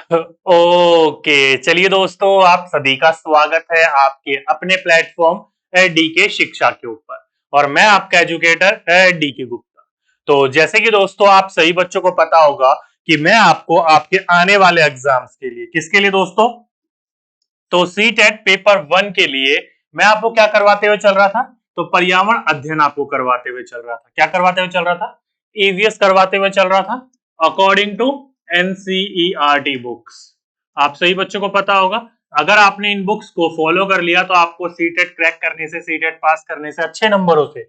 Okay, चलिए दोस्तों, आप सभी का स्वागत है आपके अपने प्लेटफॉर्म डीके शिक्षा के ऊपर। और मैं आपका एजुकेटर डीके गुप्ता। तो जैसे कि दोस्तों आप सभी बच्चों को पता होगा कि मैं आपको आपके आने वाले एग्जाम्स के लिए, किसके लिए दोस्तों, तो सीटेट पेपर 1 के लिए मैं आपको क्या करवाते हुए चल रहा था, तो पर्यावरण अध्ययन आपको करवाते हुए चल रहा था। क्या करवाते हुए चल रहा था? ईवीएस करवाते हुए चल रहा था अकॉर्डिंग टू एनसीईआरटी बुक्स। आप सही बच्चों को पता होगा, अगर आपने इन बुक्स को फॉलो कर लिया तो आपको सीटेट क्रैक करने से, सीटेट पास करने से, अच्छे नंबरों से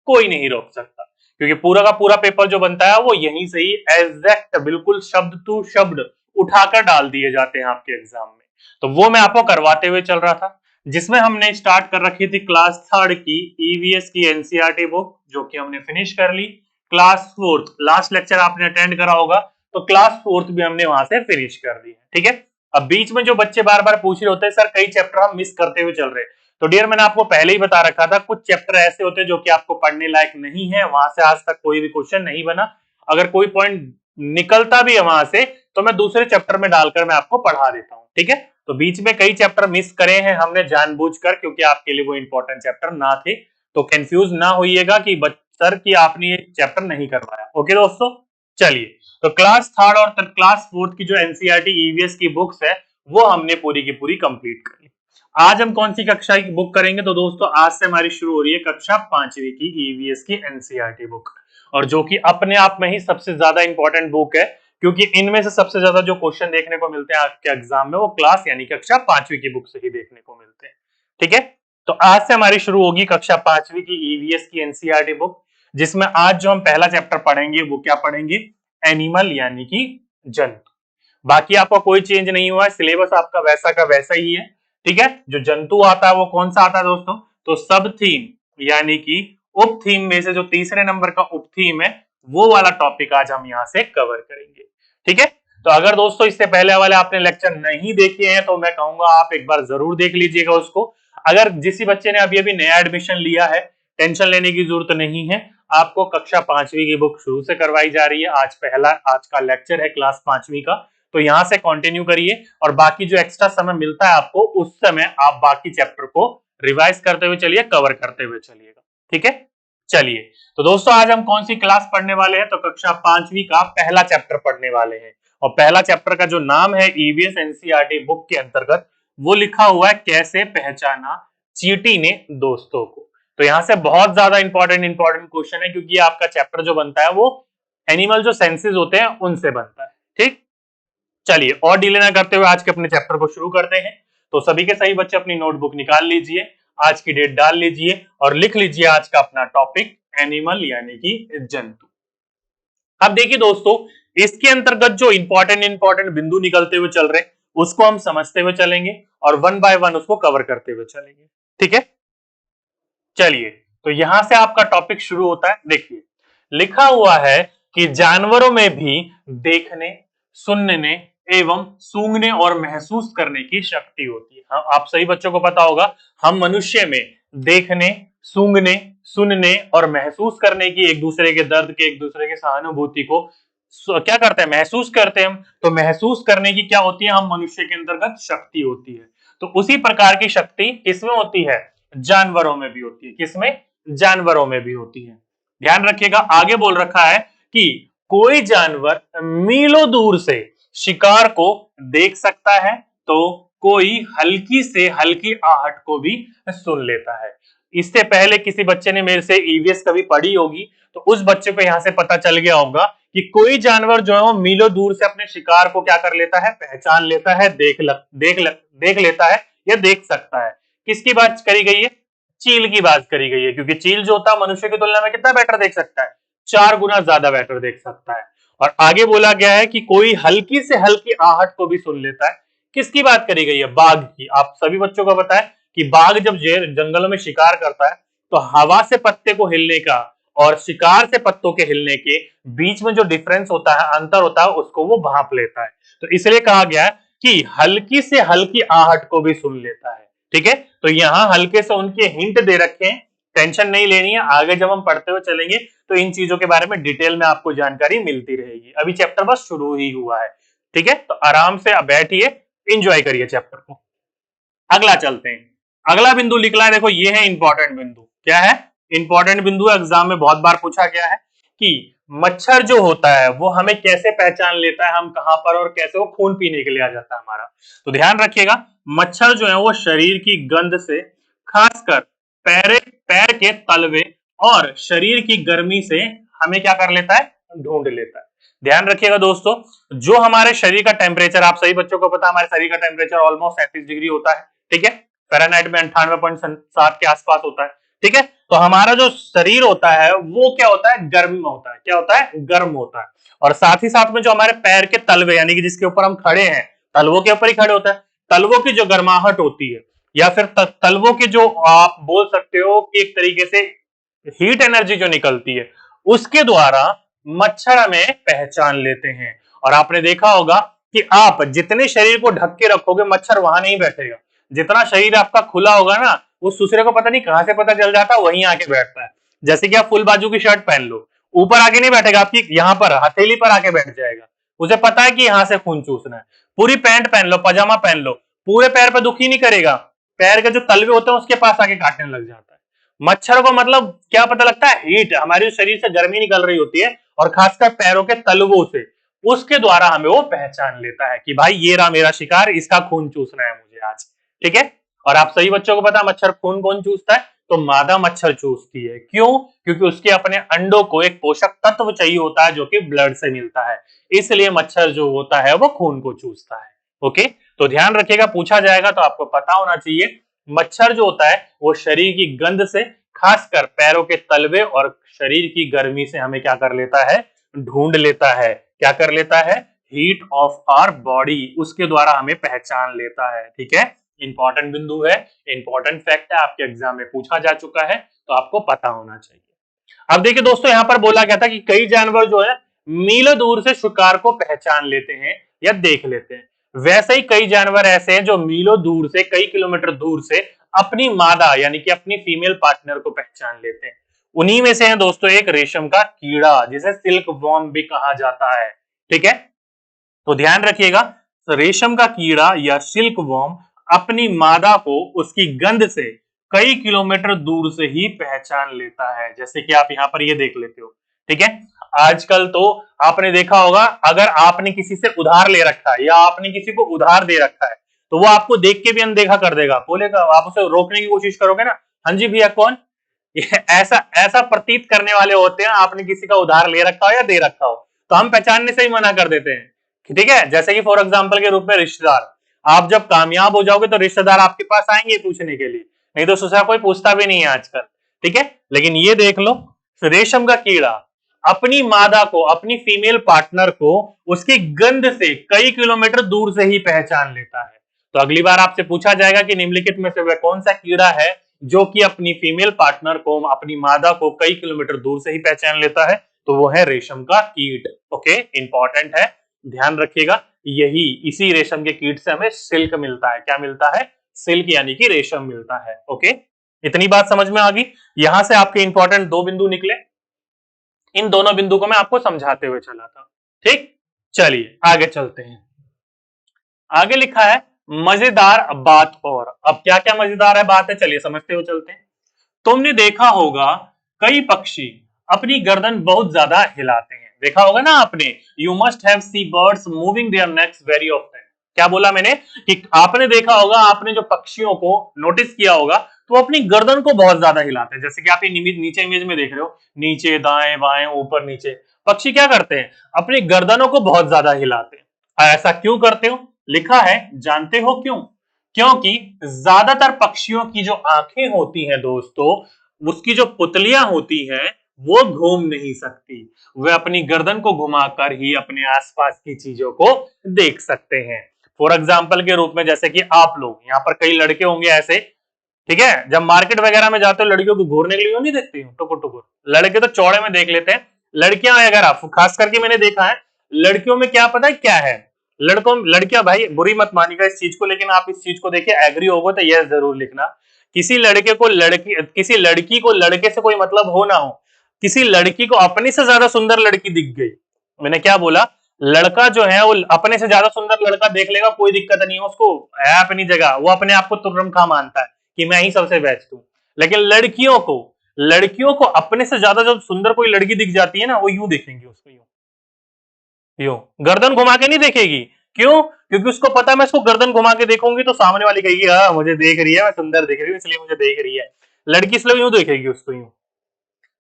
कोई नहीं रोक सकता, क्योंकि पूरा का पूरा पेपर जो बनता है वो यहीं से ही एग्जैक्ट बिल्कुल शब्द टू शब्द उठाकर डाल दिए जाते हैं आपके एग्जाम में। तो वो मैं आपको करवाते हुए चल रहा था, जिसमें हमने स्टार्ट कर रखी थी क्लास 3 की ईवीएस की एनसीईआरटी बुक, जो कि हमने फिनिश कर ली। क्लास 4 लास्ट लेक्चर आपने अटेंड करा होगा, तो क्लास 4 भी हमने वहां से फिनिश कर दी है। ठीक है, अब बीच में जो बच्चे बार बार पूछ रहे होते हैं सर कई चैप्टर हम मिस करते हुए चल रहे हैं, तो डियर मैंने आपको पहले ही बता रखा था कुछ चैप्टर ऐसे होते हैं जो कि आपको पढ़ने लायक नहीं है, वहां से आज तक कोई भी क्वेश्चन नहीं बना। अगर कोई पॉइंट निकलता भी है वहां से तो मैं दूसरे चैप्टर में डालकर मैं आपको पढ़ा देता हूँ। ठीक है, तो बीच में कई चैप्टर मिस करे हैं हमने जानबूझकर, क्योंकि आपके लिए वो इंपॉर्टेंट चैप्टर ना थे। तो कंफ्यूज ना होइएगा कि सर कि आपने ये चैप्टर नहीं करवाया। ओके दोस्तों, चलिए, तो क्लास 3 और क्लास 4 की जो एनसीईआरटी ईवीएस की बुक्स है वो हमने पूरी की पूरी कंप्लीट कर ली। आज हम कौन सी कक्षा की बुक करेंगे, तो दोस्तों आज से हमारी शुरू हो रही है कक्षा 5वीं की ईवीएस की एनसीईआरटी बुक, और जो कि अपने आप में ही सबसे ज्यादा इंपॉर्टेंट बुक है, क्योंकि इनमें से सबसे ज्यादा जो क्वेश्चन देखने को मिलते हैं आपके एग्जाम में वो क्लास यानी कक्षा 5वीं की बुक से ही देखने को मिलते हैं। ठीक है, तो आज से हमारी शुरू होगी कक्षा 5वीं की ईवीएस की एनसीईआरटी बुक, जिसमें आज जो हम पहला चैप्टर पढ़ेंगे वो क्या पढ़ेंगे, एनिमल यानी कि जंतु। बाकी आपका कोई चेंज नहीं हुआ है, सिलेबस आपका वैसा का वैसा ही है। ठीक है, जो जंतु आता है वो कौन सा आता है दोस्तों, तो सब थीम यानी कि उप थीम में से जो तीसरे नंबर का उप थीम है वो वाला टॉपिक आज हम यहां से कवर करेंगे। ठीक है, तो अगर दोस्तों इससे पहले वाले आपने लेक्चर नहीं देखे हैं तो मैं कहूंगा आप एक बार जरूर देख लीजिएगा उसको। अगर जिस बच्चे ने अभी अभी नया एडमिशन लिया है, टेंशन लेने की जरूरत नहीं है, आपको कक्षा 5वीं की बुक शुरू से करवाई जा रही है। आज का लेक्चर है क्लास 5वीं का, तो यहां से कंटिन्यू करिए, और बाकी जो एक्स्ट्रा समय मिलता है आपको उस समय आप बाकी चैप्टर को रिवाइज करते हुए चलिए, कवर करते हुए चलिएगा। ठीक है, चलिए, तो दोस्तों आज हम कौन सी क्लास पढ़ने वाले हैं, तो कक्षा 5वीं का पहला चैप्टर पढ़ने वाले हैं। और पहला चैप्टर का जो नाम है ईवीएस एनसीईआरटी बुक के अंतर्गत, वो लिखा हुआ है कैसे पहचाना चींटी ने दोस्तों को। तो यहां से बहुत ज्यादा इंपॉर्टेंट क्वेश्चन है, क्योंकि आपका चैप्टर जो बनता है वो एनिमल जो सेंसेस होते हैं उनसे बनता है। ठीक, चलिए और डिले ना करते हुए आज के अपने चैप्टर को शुरू करते हैं। तो सभी के सही बच्चे अपनी नोटबुक निकाल लीजिए, आज की डेट डाल लीजिए और लिख लीजिए आज का अपना टॉपिक एनिमल यानी कि जंतु। अब देखिए दोस्तों, इसके अंतर्गत जो इंपॉर्टेंट बिंदु निकलते हुए चल रहे हैं उसको हम समझते हुए चलेंगे और वन बाय वन उसको कवर करते हुए चलेंगे। ठीक है, चलिए, तो यहां से आपका टॉपिक शुरू होता है। देखिए, लिखा हुआ है कि जानवरों में भी देखने, सुनने एवं सूंघने और महसूस करने की शक्ति होती है। हाँ, आप सही बच्चों को पता होगा, हम मनुष्य में देखने, सूंघने, सुनने और महसूस करने की, एक दूसरे के दर्द के, एक दूसरे के सहानुभूति को क्या करते हैं, महसूस करते हैं हम। तो महसूस करने की क्या होती है, हम मनुष्य के अंतर्गत शक्ति होती है। तो उसी प्रकार की शक्ति किसमें होती है, जानवरों में भी होती है। किसमें, जानवरों में भी होती है। ध्यान रखिएगा, आगे बोल रखा है कि कोई जानवर मीलों दूर से शिकार को देख सकता है, तो कोई हल्की से हल्की आहट को भी सुन लेता है। इससे पहले किसी बच्चे ने मेरे से ईवीएस कभी पढ़ी होगी, तो उस बच्चे को यहां से पता चल गया होगा कि कोई जानवर जो है वो मीलों दूर से अपने शिकार को क्या कर लेता है, पहचान लेता है, देख लेता है या देख सकता है। किसकी बात करी गई है, चील की बात करी गई है, क्योंकि चील जो होता है मनुष्य की तुलना में कितना बेटर देख सकता है, 4 गुना ज्यादा बेटर देख सकता है। और आगे बोला गया है कि कोई हल्की से हल्की आहट को भी सुन लेता है। किसकी बात करी गई है, बाघ की। आप सभी बच्चों को पता है कि बाघ जब जंगलों में शिकार करता है तो हवा से पत्ते को हिलने का और शिकार से पत्तों के हिलने के बीच में जो डिफरेंस होता है, अंतर होता है, उसको वो भांप लेता है। तो इसलिए कहा गया है कि हल्की से हल्की आहट को भी सुन लेता है। ठीक है, तो यहां हल्के से उनके हिंट दे रखे हैं, टेंशन नहीं लेनी है, आगे जब हम पढ़ते हुए चलेंगे तो इन चीजों के बारे में डिटेल में आपको जानकारी मिलती रहेगी। अभी चैप्टर बस शुरू ही हुआ है। ठीक है, तो आराम से बैठिए, एंजॉय करिए चैप्टर को। अगला चलते हैं। अगला बिंदु लिखना है, देखो ये है इंपॉर्टेंट बिंदु। क्या है? इंपॉर्टेंट बिंदु, एग्जाम में बहुत बार पूछा गया है कि मच्छर जो होता है वो हमें कैसे पहचान लेता है, हम कहां पर और कैसे वो खून पीने के लिए आ जाता है हमारा। तो ध्यान रखिएगा, मच्छर जो है वो शरीर की गंध से, खासकर पैर के तलवे और शरीर की गर्मी से हमें क्या कर लेता है? ढूंढ लेता है। ध्यान रखिएगा दोस्तों, जो हमारे शरीर का टेम्परेचर, आप सभी बच्चों को पता है हमारे शरीर का टेम्परेचर ऑलमोस्ट 37 डिग्री होता है, ठीक है, फ़ारेनहाइट में 98.7 के आसपास होता है, ठीक है। तो हमारा जो शरीर होता है वो क्या होता है? गर्म में होता है। क्या होता है? गर्म होता है। और साथ ही साथ में जो हमारे पैर के तलवे, यानी कि जिसके ऊपर हम खड़े हैं, तलवों के ऊपर ही खड़े होता है, तलवों की जो गर्माहट होती है, या फिर तलवों की जो आप बोल सकते हो कि एक तरीके से हीट एनर्जी जो निकलती है, उसके द्वारा मच्छर हमें पहचान लेते हैं। और आपने देखा होगा कि आप जितने शरीर को ढक के रखोगे, मच्छर वहां नहीं बैठेगा। जितना शरीर आपका खुला होगा ना, उस दूसरे को पता नहीं कहां से पता चल जाता है, वहीं आके बैठता है। जैसे कि आप फुल बाजू की शर्ट पहन लो, ऊपर आके नहीं बैठेगा, आपकी यहाँ पर हथेली पर आके बैठ जाएगा। उसे पता है कि यहां से खून चूसना है। पूरी पैंट पहन लो, पजामा पहन लो, पूरे पैर पर दुखी नहीं करेगा, पैर के जो तलवे होते हैं उसके पास आके काटने लग जाता है। मच्छर को मतलब क्या पता लगता है? हीट, हमारे शरीर से गर्मी निकल रही होती है, और खासकर पैरों के तलवों से, उसके द्वारा हमें वो पहचान लेता है कि भाई ये रहा मेरा शिकार, इसका खून चूसना है मुझे आज, ठीक है। और आप सही बच्चों को पता है मच्छर खून कौन चूसता है? तो मादा मच्छर चूसती है। क्यों? क्योंकि उसके अपने अंडों को एक पोषक तत्व चाहिए होता है जो कि ब्लड से मिलता है, इसलिए मच्छर जो होता है वो खून को चूसता है। ओके, तो ध्यान रखिएगा, पूछा जाएगा तो आपको पता होना चाहिए। मच्छर जो होता है वो शरीर की गंध से, खासकर पैरों के तलवे और शरीर की गर्मी से हमें क्या कर लेता है? ढूंढ लेता है। क्या कर लेता है? हीट ऑफ आवर बॉडी, उसके द्वारा हमें पहचान लेता है, ठीक है। इंपॉर्टेंट बिंदु है, इंपॉर्टेंट फैक्ट है, आपके एग्जाम में पूछा जा चुका है, तो आपको पता होना चाहिए। अब देखिए दोस्तों, यहां पर बोला गया था कि कई जानवर जो है मीलों दूर से शिकार को पहचान लेते हैं या देख लेते हैं। वैसे ही कई जानवर ऐसे हैं जो मीलों दूर से, कई किलोमीटर दूर से अपनी मादा यानी कि अपनी फीमेल पार्टनर को पहचान लेते हैं। उन्हीं में से है दोस्तों एक रेशम का कीड़ा, जिसे सिल्क वॉर्म भी कहा जाता है, ठीक है। तो ध्यान रखिएगा, तो रेशम का कीड़ा या सिल्क वॉर्म अपनी मादा को उसकी गंध से कई किलोमीटर दूर से ही पहचान लेता है, जैसे कि आप यहाँ पर ये देख लेते हो, ठीक है। आजकल तो आपने देखा होगा, अगर आपने किसी से उधार ले रखा है या आपने किसी को उधार दे रखा है, तो वो आपको देख के भी अनदेखा कर देगा, बोलेगा, आप उसे रोकने की कोशिश करोगे ना, हाँ जी भैया कौन, ये ऐसा ऐसा प्रतीत करने वाले होते हैं, आपने किसी का उधार ले रखा हो या दे रखा हो, तो हम पहचानने से ही मना कर देते हैं, ठीक है। जैसे कि फॉर एग्जाम्पल के रूप में रिश्तेदार, आप जब कामयाब हो जाओगे तो रिश्तेदार आपके पास आएंगे पूछने के लिए, नहीं तो दूसरा कोई पूछता भी नहीं है आजकल, ठीक है। लेकिन ये देख लो, रेशम का कीड़ा अपनी मादा को, अपनी फीमेल पार्टनर को उसकी गंध से कई किलोमीटर दूर से ही पहचान लेता है। तो अगली बार आपसे पूछा जाएगा कि निम्नलिखित में से वह कौन सा कीड़ा है जो कि अपनी फीमेल पार्टनर को, अपनी मादा को कई किलोमीटर दूर से ही पहचान लेता है, तो वो है रेशम का कीट। ओके, इंपॉर्टेंट है, ध्यान रखिएगा। यही इसी रेशम के कीट से हमें सिल्क मिलता है। क्या मिलता है? सिल्क यानी कि रेशम मिलता है। ओके, इतनी बात समझ में आ गई। यहां से आपके इंपॉर्टेंट दो बिंदु निकले, इन दोनों बिंदु को मैं आपको समझाते हुए चला था, ठीक। चलिए आगे चलते हैं। आगे लिखा है मजेदार बात और। अब क्या क्या मजेदार है बात है, चलिए समझते हुए चलते हैं। तुमने देखा होगा कई पक्षी अपनी गर्दन बहुत ज्यादा हिलाते हैं, देखा होगा ना आपने, you must have see birds moving their necks very often. क्या बोला मैंने कि आपने देखा होगा, आपने जो पक्षियों को नोटिस किया होगा तो वो अपनी गर्दन को बहुत ज्यादा हिलाते हैं, जैसे कि आप नीचे इमेज में देख रहे हो, नीचे दाएं बाएं ऊपर नीचे, पक्षी क्या करते हैं? अपनी गर्दनों को बहुत ज्यादा हिलाते हैं। ऐसा क्यों करते हो? लिखा है, जानते हो क्यों? क्योंकि ज्यादातर पक्षियों की जो आंखें होती हैं दोस्तों, उसकी जो पुतलियां होती हैं वो घूम नहीं सकती, वे अपनी गर्दन को घुमाकर ही अपने आसपास की चीजों को देख सकते हैं। फॉर एग्जाम्पल के रूप में, जैसे कि आप लोग यहाँ पर कई लड़के होंगे ऐसे, ठीक है, जब मार्केट वगैरह में जाते हो लड़कियों को घूरने के लिए नहीं देखते हो टुकुर टुकुर, लड़के तो चौड़े में देख लेते हैं, लड़कियां अगर आप खास करके मैंने देखा है, लड़कियों में क्या पता है क्या है, लड़कियां, भाई बुरी मत मानिएगा इस चीज को, लेकिन आप इस चीज को देखिए, एग्री होगो तो यह जरूर लिखना, किसी लड़की को लड़के से कोई मतलब हो ना हो, किसी लड़की को अपनी से ज्यादा सुंदर लड़की दिख गई, मैंने क्या बोला, लड़का जो है वो अपने से ज्यादा सुंदर लड़का देख लेगा, कोई दिक्कत नहीं है उसको, है अपनी जगह, वो अपने आप को तुर्रम खा मानता है कि मैं ही सबसे बेस्ट हूं। लेकिन लड़कियों को अपने से ज्यादा जब सुंदर कोई लड़की दिख जाती है ना, वो यूं देखेंगी उसको, यूं यूं गर्दन घुमा के नहीं देखेगी। क्यों? क्योंकि उसको पता है मैं इसको गर्दन घुमा के देखूंगी तो सामने वाली कहेगी हाँ मुझे देख रही है, मैं सुंदर दिख रही हूँ इसलिए मुझे देख रही है। लड़की इसलिए यूं देखेगी उसको, यूं,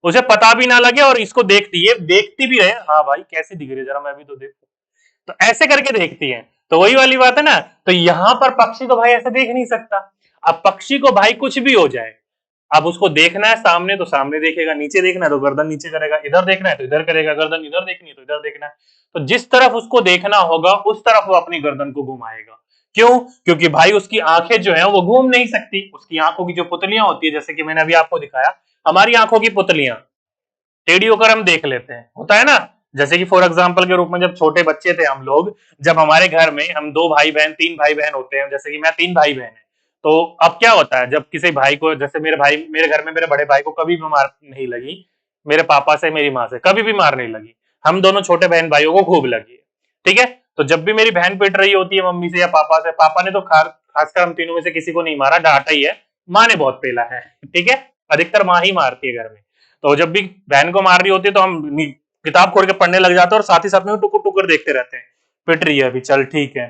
उसे पता भी ना लगे और इसको देखती है, देखती भी रहे, हाँ भाई कैसी दिख रही है जरा मैं भी तो देखूं, तो ऐसे करके देखती है। तो वही वाली बात है ना, तो यहां पर पक्षी तो भाई ऐसे देख नहीं सकता। अब पक्षी को भाई कुछ भी हो जाए, अब उसको देखना है सामने तो सामने देखेगा, नीचे देखना है तो गर्दन नीचे करेगा, इधर देखना है तो इधर करेगा, गर्दन इधर देखनी है तो इधर देखना है। तो जिस तरफ उसको देखना होगा उस तरफ वो अपनी गर्दन को घुमाएगा। क्यों? क्योंकि भाई उसकी आंखें जो है वो घूम नहीं सकती, उसकी आंखों की जो पुतलियां होती है, जैसे कि मैंने अभी आपको दिखाया, हमारी आंखों की पुतलियां टेढ़ी होकर हम देख लेते हैं, होता है ना। जैसे कि फॉर एग्जाम्पल के रूप में जब छोटे बच्चे थे हम लोग, जब हमारे घर में हम 2 भाई बहन 3 भाई बहन होते हैं, जैसे कि मैं 3 भाई बहन है, तो अब क्या होता है जब किसी भाई को, जैसे मेरे घर में मेरे बड़े भाई को कभी भी मार नहीं लगी, मेरे पापा से मेरी माँ से कभी भी मार नहीं लगी, हम दोनों छोटे बहन भाइयों को खूब लगी है, ठीक है। तो जब भी मेरी बहन पिट रही होती है मम्मी से या पापा से, पापा ने तो खासकर हम तीनों में से किसी को नहीं मारा, डांटा ही है, माँ ने बहुत पेला है, ठीक है। अधिकतर माँ ही मारती है घर में। तो जब भी बहन को मार रही होती है तो हम किताब खोल के पढ़ने लग जाते हैं और साथ ही साथ में टुकुर टुकुर देखते रहते हैं, पिट रही है अभी, चल ठीक है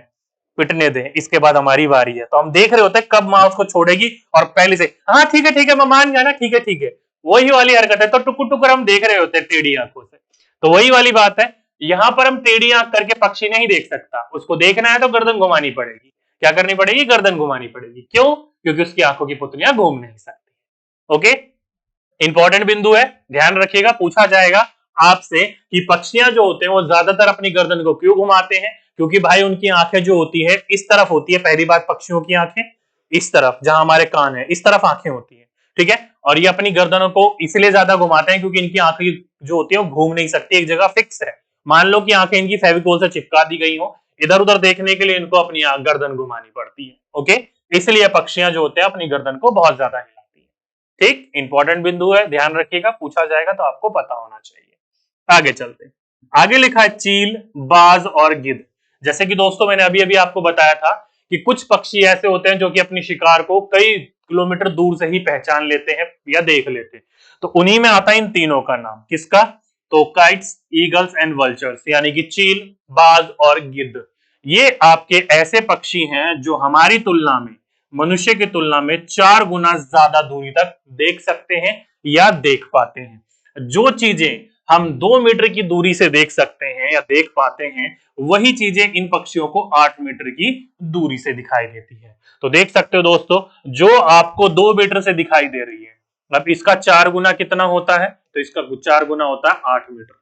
पिटने दे, इसके बाद हमारी बारी है। तो हम देख रहे होते हैं कब माँ उसको छोड़ेगी, और पहले से हाँ ठीक है मैं मान गया ना, ठीक है, वही वाली हरकत है। तो टुकुर टुकुर हम देख रहे होते हैं टेढ़ी आंखों से। तो वही वाली बात है, यहां पर हम टेढ़ी आंख करके पक्षी नहीं देख सकता, उसको देखना है तो गर्दन घुमानी पड़ेगी। क्या करनी पड़ेगी? गर्दन घुमानी पड़ेगी। क्यों? क्योंकि उसकी आंखों की पुतलियां घूम नहीं सकती। ओके, इंपॉर्टेंट बिंदु है, ध्यान रखिएगा, पूछा जाएगा आपसे कि पक्षियां जो होते हैं वो ज्यादातर अपनी गर्दन को क्यों घुमाते हैं? क्योंकि भाई उनकी आंखें जो होती है इस तरफ होती है, पहली बात पक्षियों की आंखें इस तरफ, जहां हमारे कान है इस तरफ आंखें होती है, ठीक है। और ये अपनी गर्दनों को इसलिए ज्यादा घुमाते हैं क्योंकि इनकी आंखें जो होती है वो घूम नहीं सकती, एक जगह फिक्स है। मान लो कि आंखें इनकी फेविकोल से चिपका दी गई हो, इधर उधर देखने के लिए इनको अपनी गर्दन घुमानी पड़ती है। ओके, इसलिए पक्षियां जो होते हैं अपनी गर्दन को बहुत ज्यादा हिलाती है। ठीक, इंपॉर्टेंट बिंदु है, ध्यान रखिएगा, पूछा जाएगा तो आपको पता होना चाहिए। आगे चलते हैं। आगे लिखा है चील, बाज और गिद्ध। जैसे कि दोस्तों मैंने अभी अभी आपको बताया था कि कुछ पक्षी ऐसे होते हैं जो कि अपनी शिकार को कई किलोमीटर दूर से ही पहचान लेते हैं या देख लेते हैं। तो उन्हीं में आता है इन तीनों का नाम, किसका? तो काइट्स, ईगल्स एंड वल्चर्स, यानी कि चील, बाज और गिद्ध। ये आपके ऐसे पक्षी हैं जो हमारी तुलना में, मनुष्य की तुलना में 4 गुना ज्यादा दूरी तक देख सकते हैं या देख पाते हैं। जो चीजें हम 2 मीटर की दूरी से देख सकते हैं या देख पाते हैं, वही चीजें इन पक्षियों को 8 मीटर की दूरी से दिखाई देती है। तो देख सकते हो दोस्तों, जो आपको 2 मीटर से दिखाई दे रही है, अब इसका 4 गुना कितना होता है? तो इसका 4 गुना होता है 8 मीटर।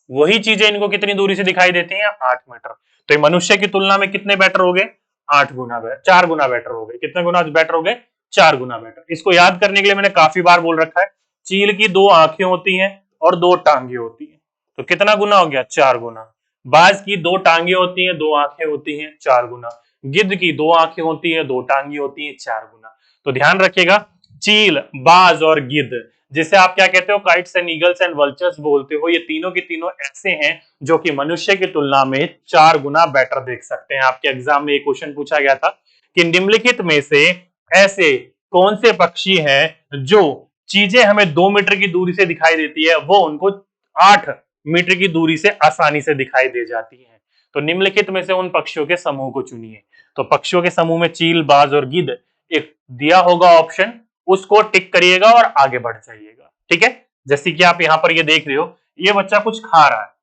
वही चीजें इनको कितनी दूरी से दिखाई देती हैं? 8 मीटर। तो ये मनुष्य की तुलना में कितने बेटर हो गए? 8 गुना, 4 गुना बेटर हो गए। कितने गुना बेटर हो गए? 4 गुना बेटर। इसको याद करने के लिए मैंने काफी बार बोल रखा है, चील की 2 आंखें होती हैं और 2 टांगे होती हैं, तो कितना गुना हो गया? 4 गुना। बाज की 2 टांगे होती हैं, 2 आंखें होती हैं, 4 गुना। गिद्ध की 2 आंखें होती हैं, 2 टांगे होती हैं, 4 गुना। तो ध्यान रखिएगा, चील, बाज और गिद्ध, जिसे आप क्या कहते हो? Kites and eagles and vultures बोलते हो, ये तीनों की तीनों ऐसे हैं जो कि मनुष्य की तुलना में 4 गुना बेटर देख सकते हैं। आपके एग्जाम में एक क्वेश्चन पूछा गया था कि निम्नलिखित में से ऐसे कौन से पक्षी हैं जो चीजें हमें 2 मीटर की दूरी से दिखाई देती है, वो उनको 8 मीटर की दूरी से आसानी से दिखाई दे जाती है। तो निम्नलिखित में से उन पक्षियों के समूह को चुनिए। तो पक्षियों के समूह में चील, बाज और गिद्ध एक दिया होगा ऑप्शन, उसको टिक करिएगा और आगे बढ़ जाइएगा, ठीक है। जैसे कि आप यहाँ पर ये देख रहे हो, ये बच्चा कुछ खा रहा है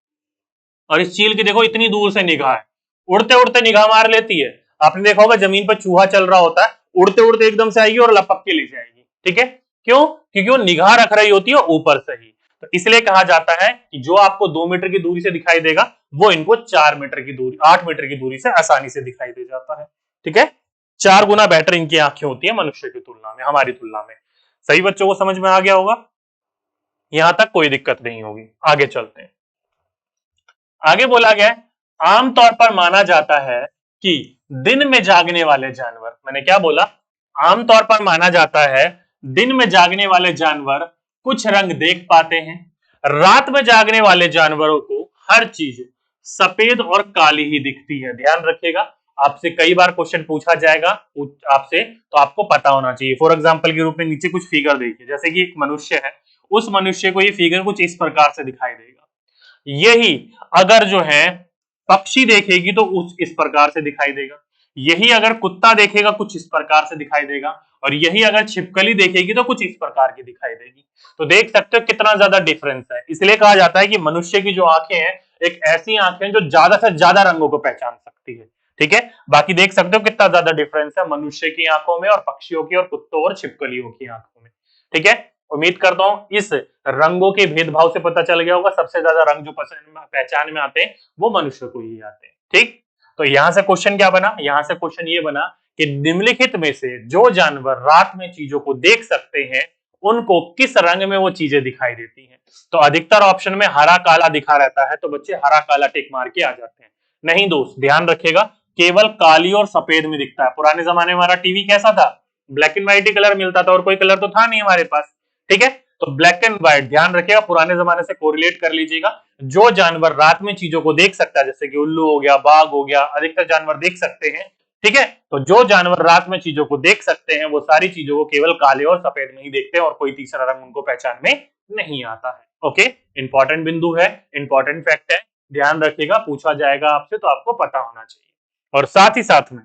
और इस चील की देखो इतनी दूर से निगाह है, उड़ते उड़ते निगाह मार लेती है। आपने देखा होगा जमीन पर चूहा चल रहा होता है, उड़ते उड़ते एकदम से आएगी और लपक के ले जाएगी, ठीक है। क्यों? क्योंकि वो निगाह रख रही होती है ऊपर से ही। तो इसलिए कहा जाता है कि जो आपको 2 मीटर की दूरी से दिखाई देगा, वो इनको 4 मीटर की दूरी, 8 मीटर की दूरी से आसानी से दिखाई दे जाता है, ठीक है। 4 गुना बेटर इनकी आंखें होती है मनुष्य की तुलना में, हमारी तुलना में। सही बच्चों को समझ में आ गया होगा, यहां तक कोई दिक्कत नहीं होगी। आगे चलते हैं। आगे बोला गया है, आमतौर पर माना जाता है कि दिन में जागने वाले जानवर, मैंने क्या बोला? आमतौर पर माना जाता है दिन में जागने वाले जानवर कुछ रंग देख पाते हैं, रात में जागने वाले जानवरों को हर चीज सफेद और काली ही दिखती है। ध्यान रखिएगा, आपसे कई बार क्वेश्चन पूछा जाएगा आपसे, तो आपको पता होना चाहिए। फॉर एग्जाम्पल के रूप में नीचे कुछ फिगर देखिए, जैसे कि एक मनुष्य है, उस मनुष्य को ये फिगर कुछ इस प्रकार से दिखाई देगा। यही अगर जो है पक्षी देखेगी तो उस इस प्रकार से दिखाई देगा, यही अगर कुत्ता देखेगा कुछ इस प्रकार से दिखाई देगा, और यही अगर छिपकली देखेगी तो कुछ इस प्रकार की दिखाई देगी। तो देख सकते हो कितना ज्यादा डिफरेंस है। इसलिए कहा जाता है कि मनुष्य की जो आंखें हैं एक ऐसी आंखें जो ज्यादा से ज्यादा रंगों को पहचान सकती है। ठीक है, बाकी देख सकते हो कितना ज्यादा डिफरेंस है मनुष्य की आंखों में और पक्षियों की और कुत्तों और छिपकलियों की आंखों में। ठीक है, उम्मीद करता हूं इस रंगों के भेदभाव से पता चल गया होगा। सबसे ज्यादा रंग जो पहचान में आते हैं वो मनुष्य को ही आते हैं। ठीक, तो यहां से क्वेश्चन क्या बना, यहां से क्वेश्चन ये बना कि निम्नलिखित में से जो जानवर रात में चीजों को देख सकते हैं उनको किस रंग में वो चीजें दिखाई देती हैं। तो अधिकतर ऑप्शन में हरा काला दिखा रहता है, तो बच्चे हरा काला टिक मार के आ जाते हैं। नहीं दोस्त, ध्यान रखिएगा, केवल काली और सफेद में दिखता है। पुराने जमाने में हमारा टीवी कैसा था, black and white he colour मिलता था और कोई कलर तो था नहीं हमारे पास। ठीक है, तो ब्लैक एंड व्हाइट ध्यान रखिएगा, पुराने जमाने से कोरिलेट कर लीजिएगा। जो जानवर रात में चीजों को देख सकता है, जैसे कि उल्लू हो गया, बाघ हो गया, अधिकतर जानवर देख सकते हैं। ठीक है, तो जो जानवर रात में चीजों को देख सकते हैं वो सारी चीजों को केवल काले और सफेद में ही देखते हैं और कोई तीसरा रंग उनको पहचान में नहीं आता है। ओके, इंपॉर्टेंट बिंदु है, इंपॉर्टेंट फैक्ट है, ध्यान रखिएगा, पूछा जाएगा आपसे तो आपको पता होना चाहिए। और साथ ही साथ में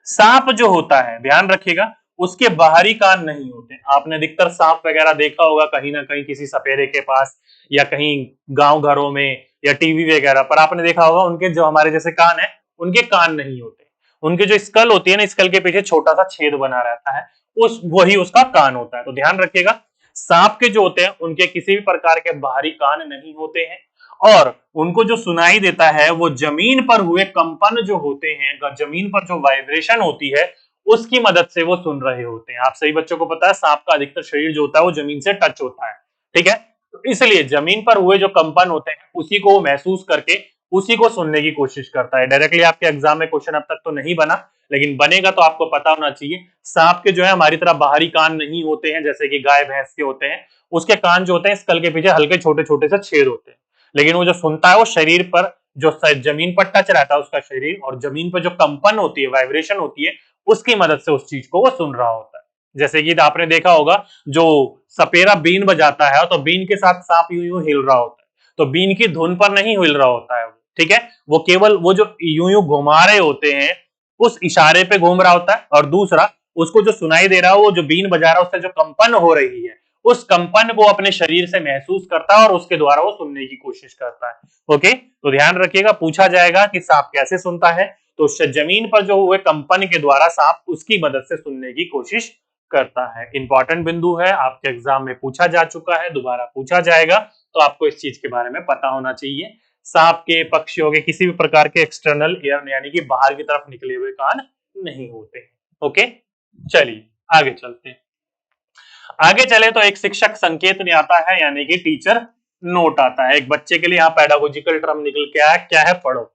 सांप जो होता है, ध्यान रखिएगा, उसके बाहरी कान नहीं होते। आपने अधिकतर सांप वगैरह देखा होगा कहीं ना कहीं किसी सपेरे के पास या कहीं गांव घरों में या टीवी वगैरह पर आपने देखा होगा, उनके जो हमारे जैसे कान है उनके कान नहीं होते। उनके जो स्कल होती है ना, स्कल के पीछे छोटा सा छेद बना रहता है, उस वही उसका कान होता है। तो ध्यान रखिएगा, सांप के जो होते हैं उनके किसी भी प्रकार के बाहरी कान नहीं होते हैं, और उनको जो सुनाई देता है वो जमीन पर हुए कंपन जो होते हैं, जमीन पर जो वाइब्रेशन होती है उसकी मदद से वो सुन रहे होते हैं। आप सही बच्चों को पता है सांप का अधिकतर शरीर जो होता है वो जमीन से टच होता है। ठीक है, तो इसलिए जमीन पर हुए जो कंपन होते हैं उसी को वो महसूस करके उसी को सुनने की कोशिश करता है। डायरेक्टली आपके एग्जाम में क्वेश्चन अब तक तो नहीं बना, लेकिन बनेगा तो आपको पता होना चाहिए। सांप के जो है हमारी तरह बाहरी कान नहीं होते हैं जैसे कि गाय भैंस के होते हैं, उसके कान जो होते हैं स्कल के पीछे हल्के छोटे छोटे से छेद होते हैं, लेकिन वो जो सुनता है वो शरीर पर जो जमीन पर टच रहता है उसका शरीर, और जमीन पर जो कंपन होती है, वाइब्रेशन होती है, उसकी मदद से उस चीज को वो सुन रहा होता है। जैसे कि आपने देखा होगा जो सपेरा बीन बजाता है तो बीन के साथ सांप यूं यूं हिल रहा होता है, तो बीन की धुन पर नहीं हिल रहा होता है। ठीक है, वो केवल वो जो यूं यूं घुमा रहे होते हैं उस इशारे पे घूम रहा होता है, और दूसरा उसको जो सुनाई दे रहा है वो जो बीन बजा रहा है उससे जो कंपन हो रही है उस कंपन को अपने शरीर से महसूस करता है और उसके द्वारा वो सुनने की कोशिश करता है। ओके, तो ध्यान रखिएगा, पूछा जाएगा कि सांप कैसे सुनता है, तो जमीन पर जो हुए कंपन के द्वारा सांप उसकी मदद से सुनने की कोशिश करता है। इंपॉर्टेंट बिंदु है, आपके एग्जाम में पूछा जा चुका है, दोबारा पूछा जाएगा, तो आपको इस चीज के बारे में पता होना चाहिए। सांप के, पक्षियों के किसी भी प्रकार के एक्सटर्नल ईयर यानी कि बाहर की तरफ निकले हुए कान नहीं होते। ओके, चलिए आगे चलते हैं। आगे चले तो एक शिक्षक संकेत नहीं आता है यानी कि टीचर नोट आता है। एक बच्चे के लिए यहाँ पैडागोजिकल टर्म निकल के आया, क्या है पढ़ो।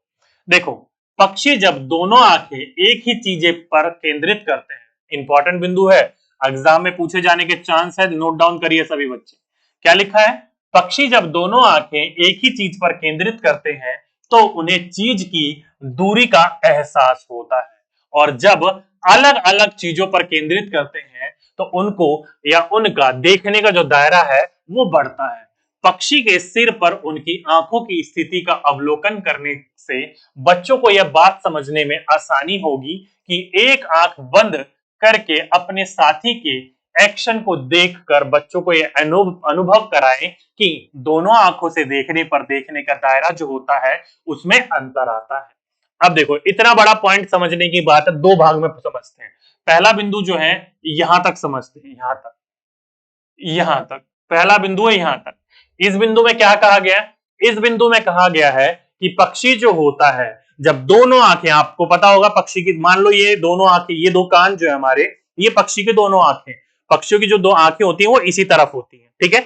देखो, पक्षी जब दोनों आंखें एक ही चीजें पर केंद्रित करते हैं, इंपॉर्टेंट बिंदु है, एग्जाम में पूछे जाने के चांस है, नोट डाउन करिए सभी बच्चे। क्या लिखा है, पक्षी जब दोनों आंखें एक ही चीज पर केंद्रित करते हैं तो उन्हें चीज की दूरी का एहसास होता है, और जब अलग अलग चीजों पर केंद्रित करते हैं तो उनको या उनका देखने का जो दायरा है वो बढ़ता है। पक्षी के सिर पर उनकी आंखों की स्थिति का अवलोकन करने से बच्चों को यह बात समझने में आसानी होगी कि एक आंख बंद करके अपने साथी के एक्शन को देखकर बच्चों को यह अनुभव कराएं कि दोनों आंखों से देखने पर देखने का दायरा जो होता है उसमें अंतर आता है। अब देखो, इतना बड़ा पॉइंट समझने की बात है, दो भाग में समझते हैं। पहला बिंदु जो है यहां तक समझते हैं, यहां तक, यहां तक पहला बिंदु है, यहां तक। इस बिंदु में क्या कहा गया है, इस बिंदु में कहा गया है कि पक्षी जो होता है जब दोनों आंखें, आपको पता होगा पक्षी की, मान लो ये दोनों आंखें, ये दो कान जो है हमारे, ये पक्षी की दोनों आंखें, पक्षियों की जो दो आंखें होती है वो इसी तरफ होती है। ठीक है,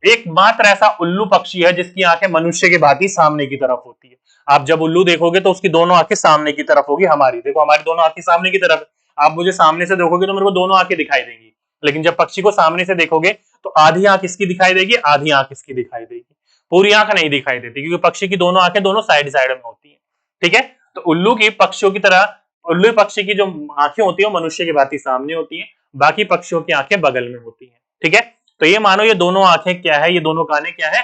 एकमात्र ऐसा उल्लू पक्षी है जिसकी आंखें मनुष्य के भांति सामने की तरफ होती है। आप जब उल्लू देखोगे तो उसकी दोनों आंखें सामने की तरफ होगी, हमारी देखो, हमारी दोनों आंखें सामने की तरफ। आप मुझे सामने से देखोगे तो मेरे को दोनों आंखें दिखाई देंगी, लेकिन जब पक्षी को सामने से देखोगे तो आधी आंख इसकी दिखाई देगी, आधी आंख इसकी दिखाई देगी। पूरी आंख नहीं दिखाई देती, क्योंकि पक्षी की दोनों आंखें दोनों साइड साइड में होती है। ठीक है, तो उल्लू की पक्षियों की तरह, उल्लू पक्षी की जो आंखें होती है मनुष्य की भांति सामने होती है, बाकी पक्षियों की आंखें बगल में होती है। ठीक है, तो ये मानो ये दोनों आंखें क्या है, ये दोनों काने क्या है,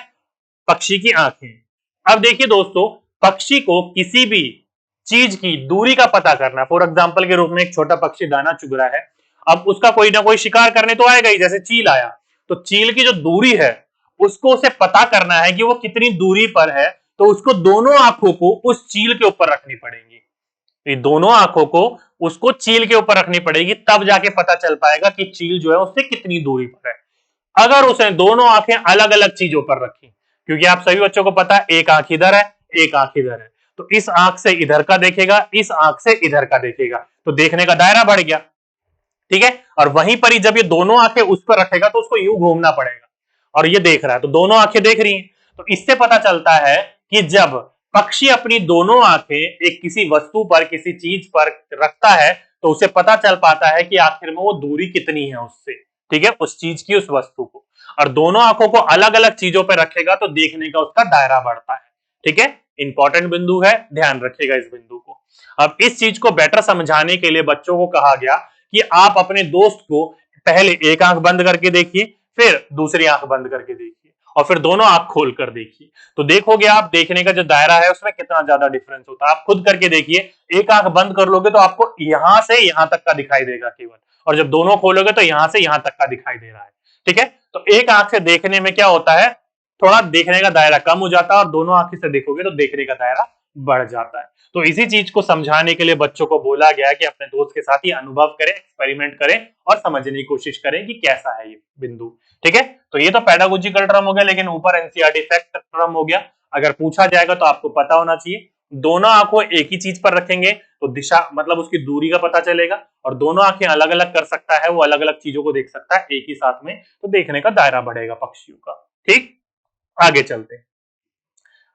पक्षी की आंखें। अब देखिए दोस्तों, पक्षी को किसी भी चीज की दूरी का पता करना, फॉर एग्जाम्पल के रूप में एक छोटा पक्षी दाना चुग रहा है, अब उसका कोई ना कोई शिकार करने तो आएगा ही, जैसे चील आया, तो चील की जो दूरी है उसको उसे पता करना है कि वो कितनी दूरी पर है, तो उसको दोनों आंखों को उस चील के ऊपर रखनी पड़ेगी। ये दोनों आंखों को उसको चील के ऊपर रखनी पड़ेगी, तब जाके पता चल पाएगा कि चील जो है उससे कितनी दूरी पर है। अगर उसने दोनों आंखें अलग अलग चीजों पर रखी, क्योंकि आप सभी बच्चों को पता है एक आंख इधर है, एक आंख इधर है, तो इस आंख से इधर का देखेगा, इस आंख से इधर का देखेगा, तो देखने का दायरा बढ़ गया। ठीक है, और वहीं पर ही जब ये दोनों आंखें उस पर रखेगा तो उसको यूं घूमना पड़ेगा, और ये देख रहा है तो दोनों आंखें देख रही हैं। तो इससे पता चलता है कि जब पक्षी अपनी दोनों आंखें एक किसी वस्तु पर, किसी चीज पर रखता है, तो उसे पता चल पाता है कि आखिर में वो दूरी कितनी है उससे। ठीक है, उस चीज की, उस वस्तु को, और दोनों आंखों को अलग अलग चीजों पर रखेगा तो देखने का उसका दायरा बढ़ता है। ठीक है, इंपॉर्टेंट बिंदु है, ध्यान रखिएगा इस बिंदु को। अब इस चीज को बेटर समझाने के लिए बच्चों को कहा गया कि आप अपने दोस्त को पहले एक आंख बंद करके देखिए, फिर दूसरी आंख बंद करके देखिए, और फिर दोनों आंख खोल कर देखिए, तो देखोगे आप देखने का जो दायरा है उसमें कितना ज्यादा डिफरेंस होता है। आप खुद करके देखिए, एक आंख बंद कर लोगे तो आपको यहां से यहां तक का दिखाई देगा केवल, और जब दोनों खोलोगे तो यहां से यहां तक का दिखाई दे रहा है। ठीक है, तो एक आंख से देखने में क्या होता है, थोड़ा देखने का दायरा कम हो जाता है, और दोनों आंखें से देखोगे तो देखने का दायरा बढ़ जाता है। तो इसी चीज को समझाने के लिए बच्चों को बोला गया कि अपने दोस्त के साथ ही अनुभव करें, एक्सपेरिमेंट करें और समझने की कोशिश करें कि कैसा है ये बिंदु। ठीक है, तो ये तो पेडागोजिकल टर्म हो गया, लेकिन ऊपर एनसीईआरटी फैक्ट टर्म हो गया। अगर पूछा जाएगा तो आपको पता होना चाहिए, दोनों आंखों एक ही चीज पर रखेंगे तो दिशा मतलब उसकी दूरी का पता चलेगा, और दोनों आंखें अलग अलग कर सकता है, वो अलग अलग चीजों को देख सकता है एक ही साथ में, तो देखने का दायरा बढ़ेगा पक्षियों का। ठीक, आगे चलते हैं।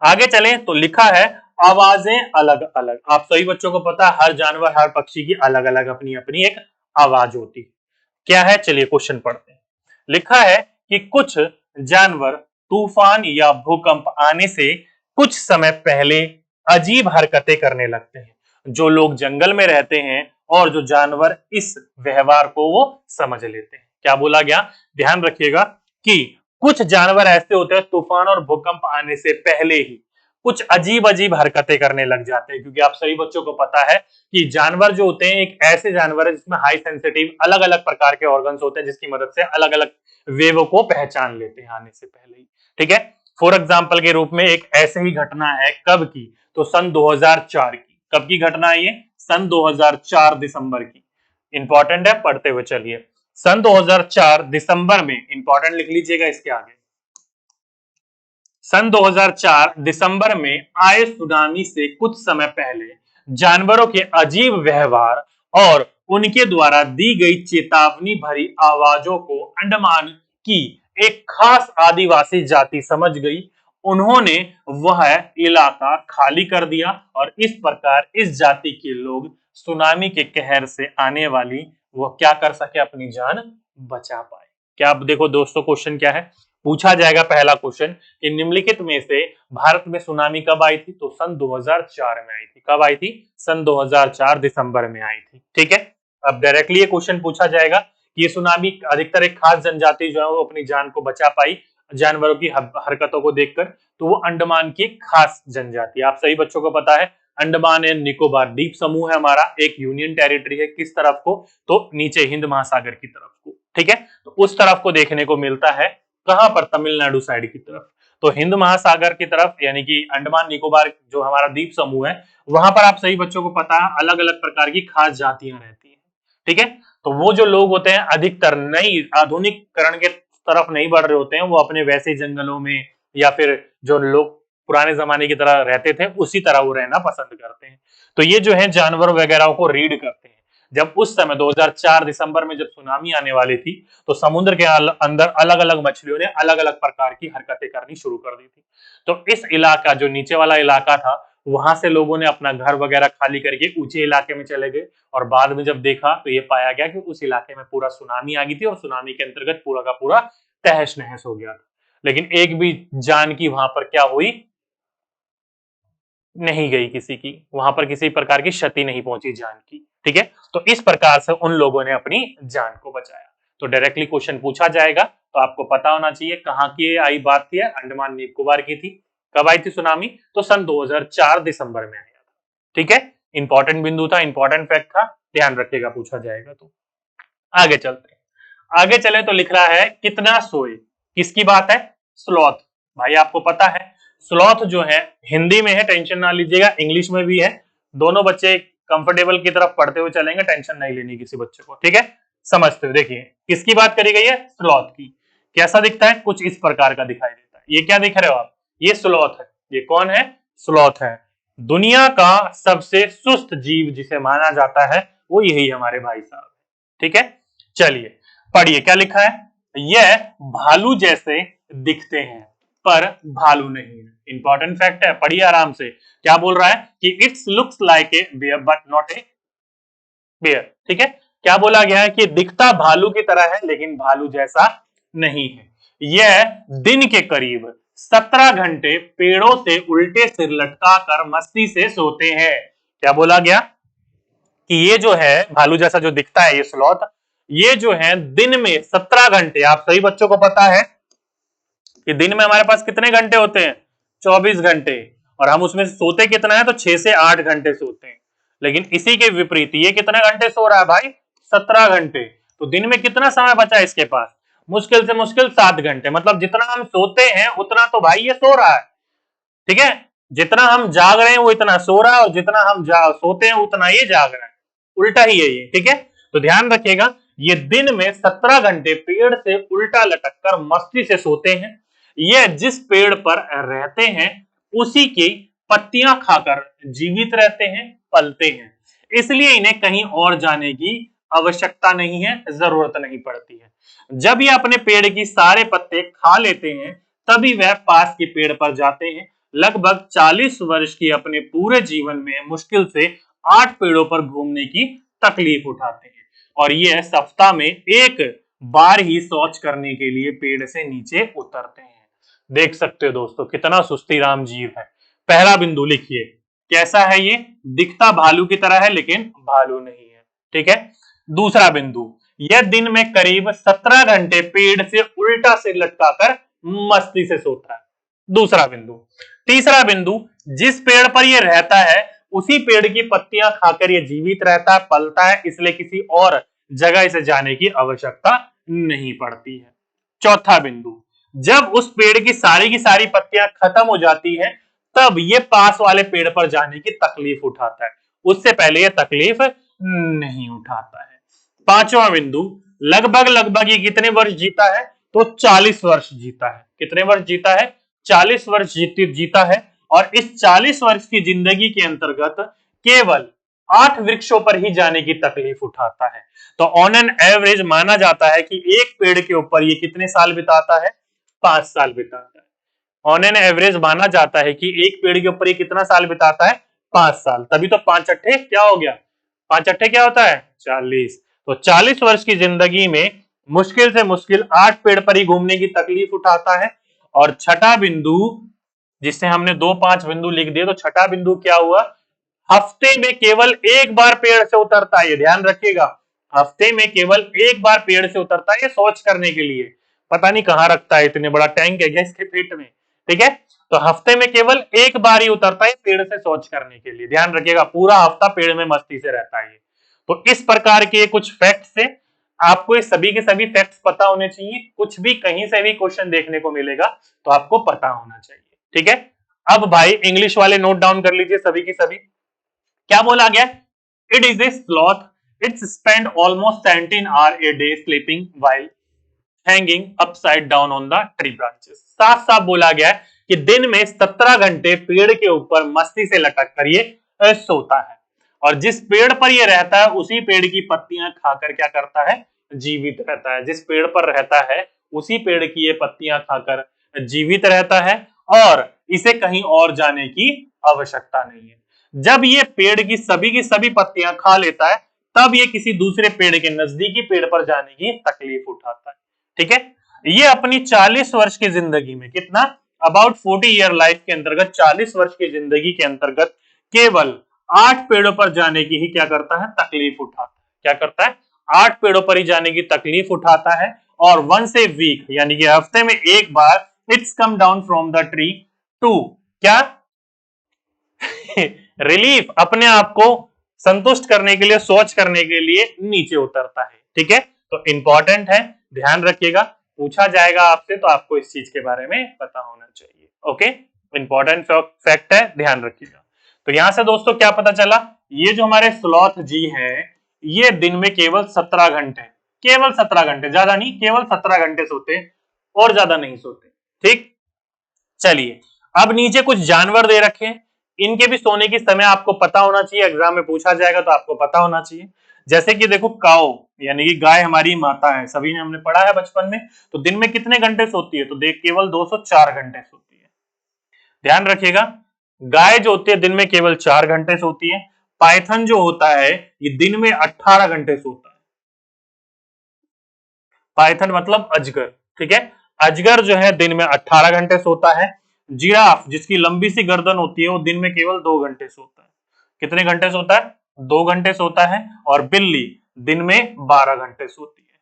आगे चलें तो लिखा है आवाजें अलग अलग। आप सभी बच्चों को पता है हर जानवर, हर पक्षी की अलग अलग अपनी अपनी एक आवाज होती है। क्या है, चलिए क्वेश्चन पढ़ते हैं। लिखा है कि कुछ जानवर तूफान या भूकंप आने से कुछ समय पहले अजीब हरकतें करने लगते हैं। जो लोग जंगल में रहते हैं और जो जानवर इस व्यवहार को वो समझ लेते हैं। क्या बोला गया, ध्यान रखिएगा कि कुछ जानवर ऐसे होते हैं तूफान और भूकंप आने से पहले ही कुछ अजीब अजीब हरकतें करने लग जाते हैं, क्योंकि आप सभी बच्चों को पता है कि जानवर जो होते हैं एक ऐसे जानवर है जिसमें हाई सेंसिटिव अलग अलग प्रकार के ऑर्गन्स होते हैं, जिसकी मदद से अलग अलग वेव को पहचान लेते हैं आने से पहले ही। ठीक है, फॉर एग्जाम्पल के रूप में एक ऐसे ही घटना है कब की, तो सन 2004 की। कब की घटना है ये, सन 2004 दिसंबर की। इंपॉर्टेंट है, पढ़ते हुए चलिए। सन 2004 दिसंबर में, इंपॉर्टेंट लिख लीजिएगा इसके आगे, सन 2004 दिसंबर में आए सुनामी से कुछ समय पहले जानवरों के अजीब व्यवहार और उनके द्वारा दी गई चेतावनी भरी आवाजों को अंडमान की एक खास आदिवासी जाति समझ गई। उन्होंने वह इलाका खाली कर दिया और इस प्रकार इस जाति के लोग सुनामी के कहर से आने वाली वो क्या कर सके, अपनी जान बचा पाए। क्या आप देखो दोस्तों, क्वेश्चन क्या है, पूछा जाएगा पहला क्वेश्चन कि निम्नलिखित में से भारत में सुनामी कब आई थी, तो सन 2004 में आई थी। कब आई थी, सन 2004 दिसंबर में आई थी। ठीक है, अब डायरेक्टली ये क्वेश्चन पूछा जाएगा कि ये सुनामी अधिकतर एक खास जनजाति जो है वो अपनी जान को बचा पाई जानवरों की हरकतों को देखकर, तो वो अंडमान की खास जनजाति। आप सही बच्चों को पता है अंडमान एंड निकोबार द्वीप समूह है हमारा, एक यूनियन टेरिटरी है, किस तरफ को, तो नीचे हिंद महासागर की तरफ को। ठीक है, तो उस तरफ को देखने को मिलता है, कहां पर, तमिलनाडु साइड की तरफ। तो हिंद महासागर की तरफ यानी कि अंडमान निकोबार जो हमारा द्वीप समूह है, वहां पर आप सही बच्चों को पता है अलग अलग प्रकार की खास जातियां रहती हैं। ठीक है, तो वो जो लोग होते हैं अधिकतर नई आधुनिकरण के तरफ नहीं बढ़ रहे होते हैं, वो अपने वैसे जंगलों में या फिर जो लोग पुराने जमाने की तरह रहते थे उसी तरह वो रहना पसंद करते हैं। तो ये जो है जानवर वगैरह को रीड करते हैं। जब उस समय 2004 दिसंबर में जब सुनामी आने वाली थी, तो समुद्र के अंदर अलग अलग मछलियों ने अलग अलग प्रकार की हरकतें करनी शुरू कर दी थी। तो इस इलाका जो नीचे वाला इलाका था, वहां से लोगों ने अपना घर वगैरह खाली करके ऊंचे इलाके में चले गए, और बाद में जब देखा तो ये पाया गया कि उस इलाके में पूरा सुनामी आ गई थी और सुनामी के अंतर्गत पूरा का पूरा तहस नहस हो गया था। लेकिन एक भी जान की वहां पर क्या हुई नहीं गई, किसी की वहां पर किसी प्रकार की क्षति नहीं पहुंची जान की। ठीक है, तो इस प्रकार से उन लोगों ने अपनी जान को बचाया। तो डायरेक्टली क्वेश्चन पूछा जाएगा तो आपको पता होना चाहिए कहाँ की आई बात थी, अंडमान निकोबार की थी। कब आई थी सुनामी? तो सन 2004 दिसंबर में आया था। ठीक है, इंपॉर्टेंट बिंदु था, इंपॉर्टेंट फैक्ट था, ध्यान रखिएगा पूछा जाएगा। तो आगे चलते हैं, आगे चले तो लिख रहा है कितना सोए, किसकी बात है? स्लॉथ। भाई आपको पता है स्लॉथ जो है हिंदी में है, टेंशन ना लीजिएगा, इंग्लिश में भी है। दोनों बच्चे कंफर्टेबल की तरफ पढ़ते हुए चलेंगे, टेंशन नहीं लेनी किसी बच्चे को। ठीक है, समझते हो। देखिए किसकी बात करी गई है? स्लॉथ की। कैसा दिखता है? कुछ इस प्रकार का दिखाई देता है। ये क्या दिख रहे हो आप? ये स्लॉथ है। ये कौन है? स्लॉथ है। दुनिया का सबसे सुस्त जीव जिसे माना जाता है वो यही हमारे भाई साहब। ठीक है, चलिए पढ़िए क्या लिखा है। यह भालू जैसे दिखते हैं पर भालू नहीं है। इंपॉर्टेंट फैक्ट है, पढ़िए आराम से। क्या बोल रहा है कि it's looks like a bear but not a bear. ठीक है, क्या बोला गया है कि दिखता भालू की तरह है लेकिन भालू जैसा नहीं है। यह दिन के करीब 17 घंटे पेड़ों से उल्टे सिर लटका कर मस्ती से सोते हैं। क्या बोला गया कि ये जो है भालू जैसा जो दिखता है ये स्लॉथ, ये जो है दिन में 17 घंटे, आप सभी बच्चों को पता है कि दिन में हमारे पास कितने घंटे होते हैं? 24 घंटे। और हम उसमें सोते कितना है? तो 6 से 8 घंटे सोते हैं। लेकिन इसी के विपरीत ये कितने घंटे सो रहा है भाई? 17 घंटे। तो दिन में कितना समय बचा है इसके पास? मुश्किल से मुश्किल 7 घंटे। मतलब जितना हम सोते हैं उतना तो भाई ये सो रहा है। ठीक है, जितना हम जाग रहे हैं वो इतना सो रहा है, और जितना हम सोते हैं उतना ये जाग रहा है। उल्टा ही है ये। ठीक है, तो ध्यान रखिएगा, ये दिन में 17 घंटे पेड़ से उल्टा लटक कर मस्ती से सोते हैं। ये जिस पेड़ पर रहते हैं उसी की पत्तियां खाकर जीवित रहते हैं, पलते हैं। इसलिए इन्हें कहीं और जाने की आवश्यकता नहीं है, जरूरत नहीं पड़ती है। जब ये अपने पेड़ की सारे पत्ते खा लेते हैं तभी वह पास के पेड़ पर जाते हैं। लगभग 40 वर्ष की अपने पूरे जीवन में मुश्किल से 8 पेड़ों पर घूमने की तकलीफ उठाते हैं, और ये सप्ताह में एक बार ही शौच करने के लिए पेड़ से नीचे उतरते हैं। देख सकते हो दोस्तों कितना सुस्ती राम जीव है। पहला बिंदु लिखिए, कैसा है ये? दिखता भालू की तरह है लेकिन भालू नहीं है। ठीक है, दूसरा बिंदु, यह दिन में करीब 17 घंटे पेड़ से उल्टा सिर लटकाकर मस्ती से सोता है। दूसरा बिंदु। तीसरा बिंदु, जिस पेड़ पर यह रहता है उसी पेड़ की पत्तियां खाकर यह जीवित रहता है, पलता है, इसलिए किसी और जगह इसे जाने की आवश्यकता नहीं पड़ती है। चौथा बिंदु, जब उस पेड़ की सारी पत्तियां खत्म हो जाती है तब ये पास वाले पेड़ पर जाने की तकलीफ उठाता है, उससे पहले ये तकलीफ नहीं उठाता है। पांचवा बिंदु, लगभग लगभग ये कितने वर्ष जीता है? तो 40 वर्ष जीता है। कितने वर्ष जीता है? 40 वर्ष जीता है। और इस 40 वर्ष की जिंदगी के अंतर्गत केवल 8 वृक्षों पर ही जाने की तकलीफ उठाता है। तो ऑन एन एवरेज माना जाता है कि एक पेड़ के ऊपर ये कितने साल बिताता है? 5 साल बिताता है। ऑन एन एवरेज माना जाता है कि एक पेड़ के ऊपर ये कितना साल बिताता है? 5 साल। तभी तो 5 अट्ठे क्या हो गया? 5 अट्ठे क्या होता है? 40। तो 40 वर्ष की जिंदगी में मुश्किल से मुश्किल 8 पेड़ पर ही घूमने की तकलीफ उठाता है। और छठा बिंदु, जिससे हमने 2-5 बिंदु लिख दिए, तो छठा बिंदु क्या हुआ? हफ्ते में केवल एक बार पेड़ से उतरता है। ध्यान रखिएगा, हफ्ते में केवल एक बार पेड़ से उतरता है, ये शौच करने के लिए। पता नहीं कहां रखता है, इतने बड़ा टैंक है क्या इसके पेट में? ठीक है, तो हफ्ते में केवल एक बार ही उतरता है पेड़ से शौच करने के लिए। ध्यान रखिएगा, पूरा हफ्ता पेड़ में मस्ती से रहता है। तो इस प्रकार के कुछ फैक्ट्स है, आपको ये सभी के सभी फैक्ट्स पता होने चाहिए। कुछ भी कहीं से भी क्वेश्चन देखने को मिलेगा तो आपको पता होना चाहिए। ठीक है, अब भाई इंग्लिश वाले नोट डाउन कर लीजिए सभी की सभी। क्या बोला गया? It is a sloth, it's spend almost 17 hour a day sleeping while hanging upside down on the tree branches. साफ साफ बोला गया है कि दिन में 17 घंटे पेड़ के ऊपर मस्ती से लटक कर ये सोता है, और जिस पेड़ पर ये रहता है उसी पेड़ की पत्तियां खाकर क्या करता है? जीवित रहता है। जिस पेड़ पर रहता है उसी पेड़ की ये पत्तियां खाकर जीवित रहता है, और इसे कहीं और जाने की आवश्यकता नहीं है। जब ये पेड़ की सभी पत्तियां खा लेता है तब ये किसी दूसरे पेड़ के नजदीकी पेड़ पर जाने की तकलीफ उठाता है। ठीक है, ये अपनी 40 वर्ष की जिंदगी में, कितना, अबाउट 40 ईयर लाइफ के अंतर्गत, 40 वर्ष की जिंदगी के अंतर्गत केवल 8 पेड़ों पर जाने की ही क्या करता है, तकलीफ उठाता है। क्या करता है, 8 पेड़ों पर ही जाने की तकलीफ उठाता है। और वंस ए वीक, यानी कि हफ्ते में एक बार, it's come down from the tree to, क्या, रिलीफ, अपने आप को संतुष्ट करने के लिए, सोच करने के लिए नीचे उतरता है। ठीक है, तो इंपॉर्टेंट है, ध्यान रखिएगा, पूछा जाएगा आपसे तो आपको इस चीज के बारे में पता होना चाहिए। ओके, इंपॉर्टेंट फैक्ट है, ध्यान रखिएगा। तो यहां से दोस्तों क्या पता चला, ये जो हमारे स्लॉथ जी हैं, ये दिन में केवल 17 घंटे, केवल 17 घंटे, ज्यादा नहीं, केवल 17 घंटे सोते हैं और ज्यादा नहीं सोते। ठीक, चलिए अब नीचे कुछ जानवर दे रखे हैं, इनके भी सोने की समय आपको पता होना चाहिए, एग्जाम में पूछा जाएगा तो आपको पता होना चाहिए। जैसे कि देखो काऊ, यानी कि गाय हमारी माता है, सभी ने हमने पढ़ा है बचपन में, तो दिन में कितने घंटे सोती है, तो देख केवल 204 घंटे सोती है। ध्यान रखिएगा, गाय जो होती है दिन में केवल 4 घंटे सोती है। पाइथन जो होता है ये दिन में 18 घंटे सोता है। पाइथन मतलब अजगर, ठीक है, अजगर जो है दिन में 18 घंटे सोता है। जिराफ जिसकी लंबी सी गर्दन होती है वो दिन में केवल 2 घंटे सोता है। कितने घंटे सोता है, 2 घंटे सोता है। और बिल्ली दिन में 12 घंटे सोती है।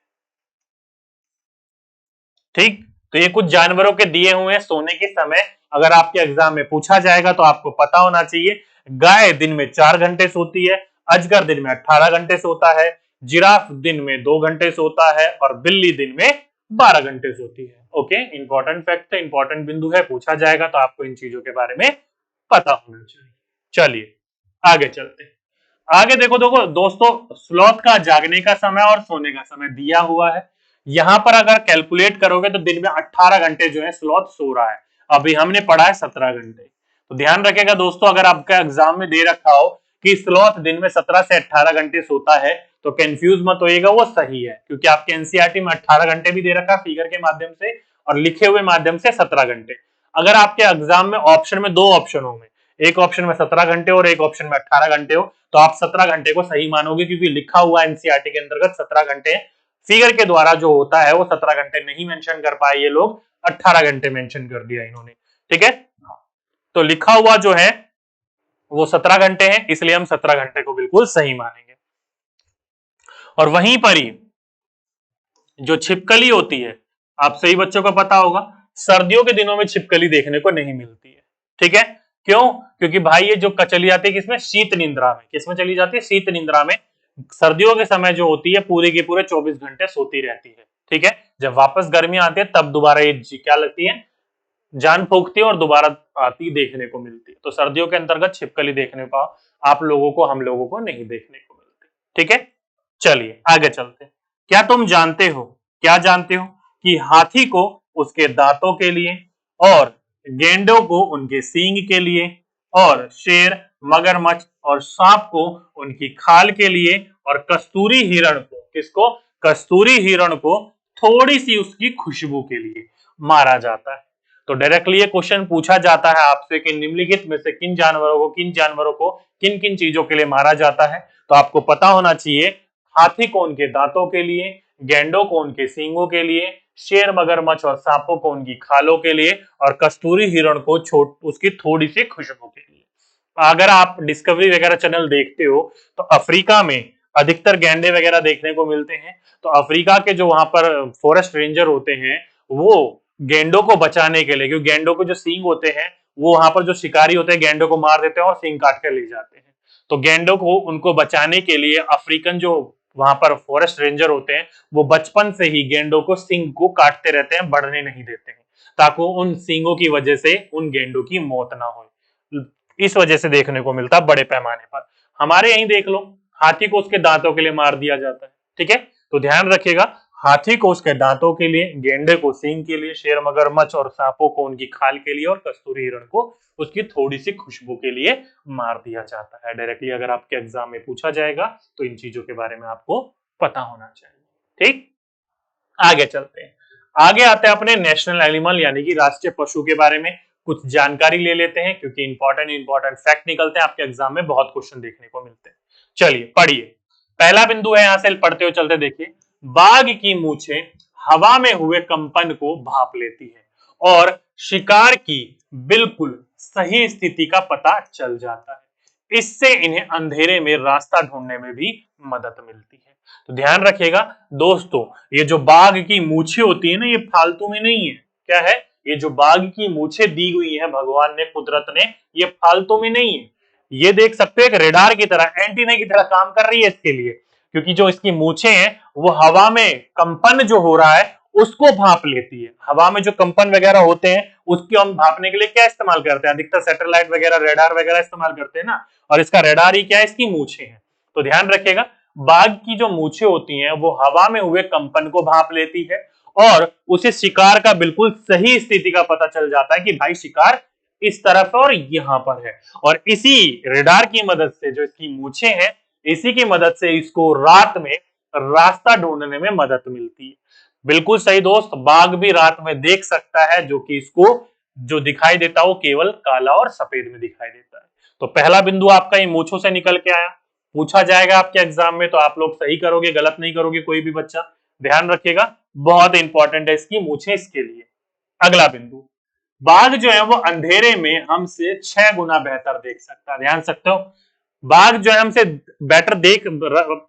ठीक, तो ये कुछ जानवरों के दिए हुए हैं सोने के समय, अगर आपके एग्जाम में पूछा जाएगा तो आपको पता होना चाहिए। गाय दिन में 4 घंटे सोती है, अजगर दिन में 18 घंटे सोता है, जिराफ दिन में 2 घंटे सोता है और बिल्ली दिन में 12 घंटे सोती है। ओके, इंपॉर्टेंट फैक्ट है, इंपॉर्टेंट बिंदु है, पूछा जाएगा तो आपको इन चीजों के बारे में पता होना चाहिए। चलिए आगे चलते हैं। आगे देखो देखो दोस्तों, स्लॉथ का जागने का समय और सोने का समय दिया हुआ है। यहां पर अगर कैलकुलेट करोगे तो दिन में 18 घंटे जो है स्लॉथ सो रहा है। अभी हमने पढ़ा है 17 घंटे। तो ध्यान रखेगा दोस्तों, अगर आपका एग्जाम में दे रखा हो कि स्लॉथ दिन में 17 से 18 घंटे सोता है तो कंफ्यूज मत होइएगा, वो सही है, क्योंकि आपके एनसीईआरटी में 18 घंटे भी दे रखा है फिगर के माध्यम से और लिखे हुए माध्यम से 17 घंटे। अगर आपके एग्जाम में ऑप्शन में 2 ऑप्शन होंगे, एक ऑप्शन में 17 घंटे और एक ऑप्शन में 18 घंटे हो, तो आप 17 घंटे को सही मानोगे, क्योंकि लिखा हुआ एनसीईआरटी के अंतर्गत 17 घंटे है। फिगर के द्वारा जो होता है वो 17 घंटे नहीं मेंशन कर पाए ये लोग, 18 घंटे मेंशन कर दिया इन्होंने। ठीक है, तो लिखा हुआ जो है वो 17 घंटे है, इसलिए हम 17 घंटे को बिल्कुल सही मानेंगे। और वहीं पर ही जो छिपकली होती है, आप सही बच्चों को पता होगा, सर्दियों के दिनों में छिपकली देखने को नहीं मिलती है। ठीक है, क्यों, क्योंकि भाई ये जो चली जाती है किसमें, शीत निंद्रा में। किसमें चली जाती है, शीत निंद्रा में। सर्दियों के समय जो होती है पूरे के पूरे 24 घंटे सोती रहती है। ठीक है, जब वापस गर्मी आती है तब दोबारा ये क्या लगती है, जान फूकती है और दोबारा आती देखने को मिलती है। तो सर्दियों के अंतर्गत छिपकली देखने को आप लोगों को, हम लोगों को नहीं देखने को मिलती। ठीक है, चलिए आगे चलते हैं। क्या तुम जानते हो, क्या जानते हो कि हाथी को उसके दांतों के लिए, और गेंडों को उनके सींग के लिए, और शेर, मगरमच्छ और सांप को उनकी खाल के लिए, और कस्तूरी हिरण को, किसको, कस्तूरी हिरण को थोड़ी सी उसकी खुशबू के लिए मारा जाता है। तो डायरेक्टली ये क्वेश्चन पूछा जाता है आपसे कि निम्नलिखित में से किन जानवरों को किन किन चीजों के लिए मारा जाता है, तो आपको पता होना चाहिए, हाथी को उनके दांतों के लिए, गेंडों को उनके सींगों के लिए, शेर, मगरमच्छ और सांपों को उनकी खालों के लिए, और कस्तूरी हिरण को उसकी थोड़ी सी खुशबू के लिए। अगर आप डिस्कवरी वगैरह चैनल देखते हो तो अफ्रीका में अधिकतर गैंडे वगैरह देखने को मिलते हैं। तो अफ्रीका के जो वहां पर फॉरेस्ट रेंजर होते हैं वो गेंडों को बचाने के लिए, क्योंकि गेंडों को जो सींग होते हैं वो वहां पर जो शिकारी होते हैं गेंडों को मार देते हैं और सींग काट कर ले जाते हैं। तो गेंडों को उनको बचाने के लिए अफ्रीकन जो वहां पर फॉरेस्ट रेंजर होते हैं वो बचपन से ही गेंडों को सींग को काटते रहते हैं, बढ़ने नहीं देते हैं, ताकि उन सींगों की वजह से उन गेंडों की मौत ना हो। इस वजह से देखने को मिलता बड़े पैमाने पर। हमारे यहीं देख लो, हाथी को उसके दांतों के लिए मार दिया जाता है। ठीक है, तो ध्यान रखिएगा, हाथी को उसके दांतों के लिए, गेंडे को सींग के लिए, शेर, मगरमच्छ और सांपों को उनकी खाल के लिए, और कस्तूरी हिरण को उसकी थोड़ी सी खुशबू के लिए मार दिया जाता है। डायरेक्टली अगर आपके एग्जाम में पूछा जाएगा तो इन चीजों के बारे में आपको पता होना चाहिए। ठीक, आगे चलते हैं। आगे आते हैं अपने नेशनल एनिमल यानी कि राष्ट्रीय पशु के बारे में कुछ जानकारी ले लेते हैं, क्योंकि इंपॉर्टेंट फैक्ट निकलते हैं आपके एग्जाम में, बहुत क्वेश्चन देखने को मिलते हैं। चलिए पढ़िए, पहला बिंदु है, यहां से पढ़ते हुए चलते देखिए, बाघ की मूछें हवा में हुए कंपन को भाप लेती है और शिकार की बिल्कुल सही स्थिति का पता चल जाता है। इससे इन्हें अंधेरे में रास्ता ढूंढने में भी मदद मिलती है। तो ध्यान रखिएगा दोस्तों, ये जो बाघ की मूछें होती है ना, ये फालतू में नहीं है। क्या है? ये जो बाघ की मूछें दी हुई है भगवान ने, कुदरत ने, ये फालतू में नहीं है। ये देख सकते हो एक रेडार की तरह, एंटीना की तरह काम कर रही है इसके लिए, क्योंकि जो इसकी मूछें हैं वो हवा में कंपन जो हो रहा है उसको भाप लेती है। हवा में जो कंपन वगैरह होते हैं उसको हम भापने के लिए क्या इस्तेमाल करते हैं? अधिकतर सैटेलाइट वगैरह, रेडार वगैरह इस्तेमाल करते हैं ना, और इसका रेडार ही क्या है? इसकी मूछें हैं। तो ध्यान रखिएगा, बाघ की जो मूछें होती हैं वो हवा में हुए कंपन को भाप लेती है और उसे शिकार का बिल्कुल सही स्थिति का पता चल जाता है कि भाई शिकार इस तरफ और यहां पर है। और इसी रेडार की मदद से, जो इसकी मूछें हैं, इसी की मदद से इसको रात में रास्ता ढूंढने में मदद मिलती है। बिल्कुल सही दोस्त, बाघ भी रात में देख सकता है, जो कि इसको जो दिखाई देता है वो केवल काला और सफेद में दिखाई देता है। तो पहला बिंदु आपका इन मूछों से निकल के आया। पूछा जाएगा आपके एग्जाम में, तो आप लोग सही करोगे, गलत नहीं करोगे कोई भी बच्चा। ध्यान रखिएगा, बहुत इंपॉर्टेंट है इसकी मूछें इसके लिए। अगला बिंदु, बाघ जो है वो अंधेरे में हमसे 6 गुना बेहतर देख सकता है। ध्यान सकते हो, बाघ जो है हमसे बेटर